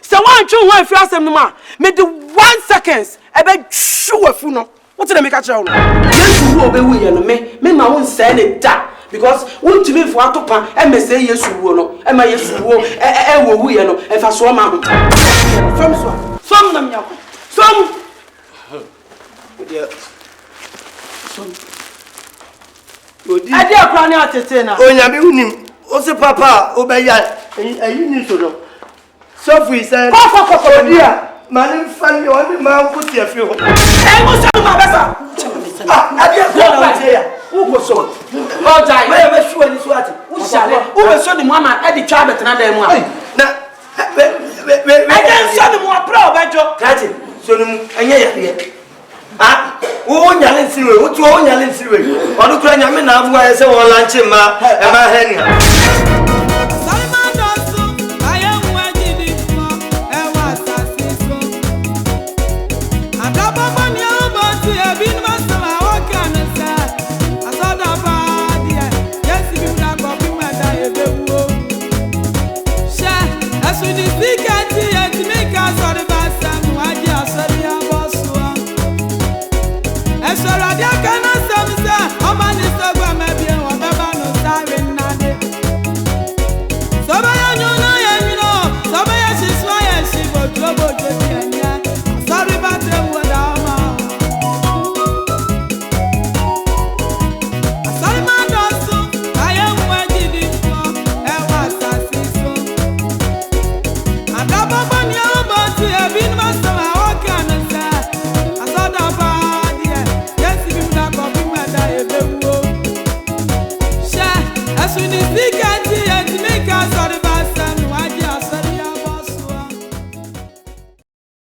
Se wan twu ho afi asem no ma me de 1 seconds e be twu wafu no. What did I make a child? Yes, who obey we no me ma won say ne da because won to me for atopa e me say yes wo no e ma yes wo e wo hu ye no e fa so ma ho. From na me yakọ. Some Ade akra ni atete na. Onyame hunim. O se papa o be ya ayi ni so no. So fi say. Papa dia. Mani family on ma ko ti afi ho. E mo so ma besa. Ade akra na tie ya. Wo ko so. O jai. Me be shu ani so ati. Wo shale. Wo be so ni mo ama e di twa betena dan mu a. Na I can't send them more pro bejo. Kati. So ni enye ya ye. Ah, wo nyale nsiwe, wo tu wo nyale nsiwe. Odu kura nyame na avu aye se wo lanche ma e ma henia.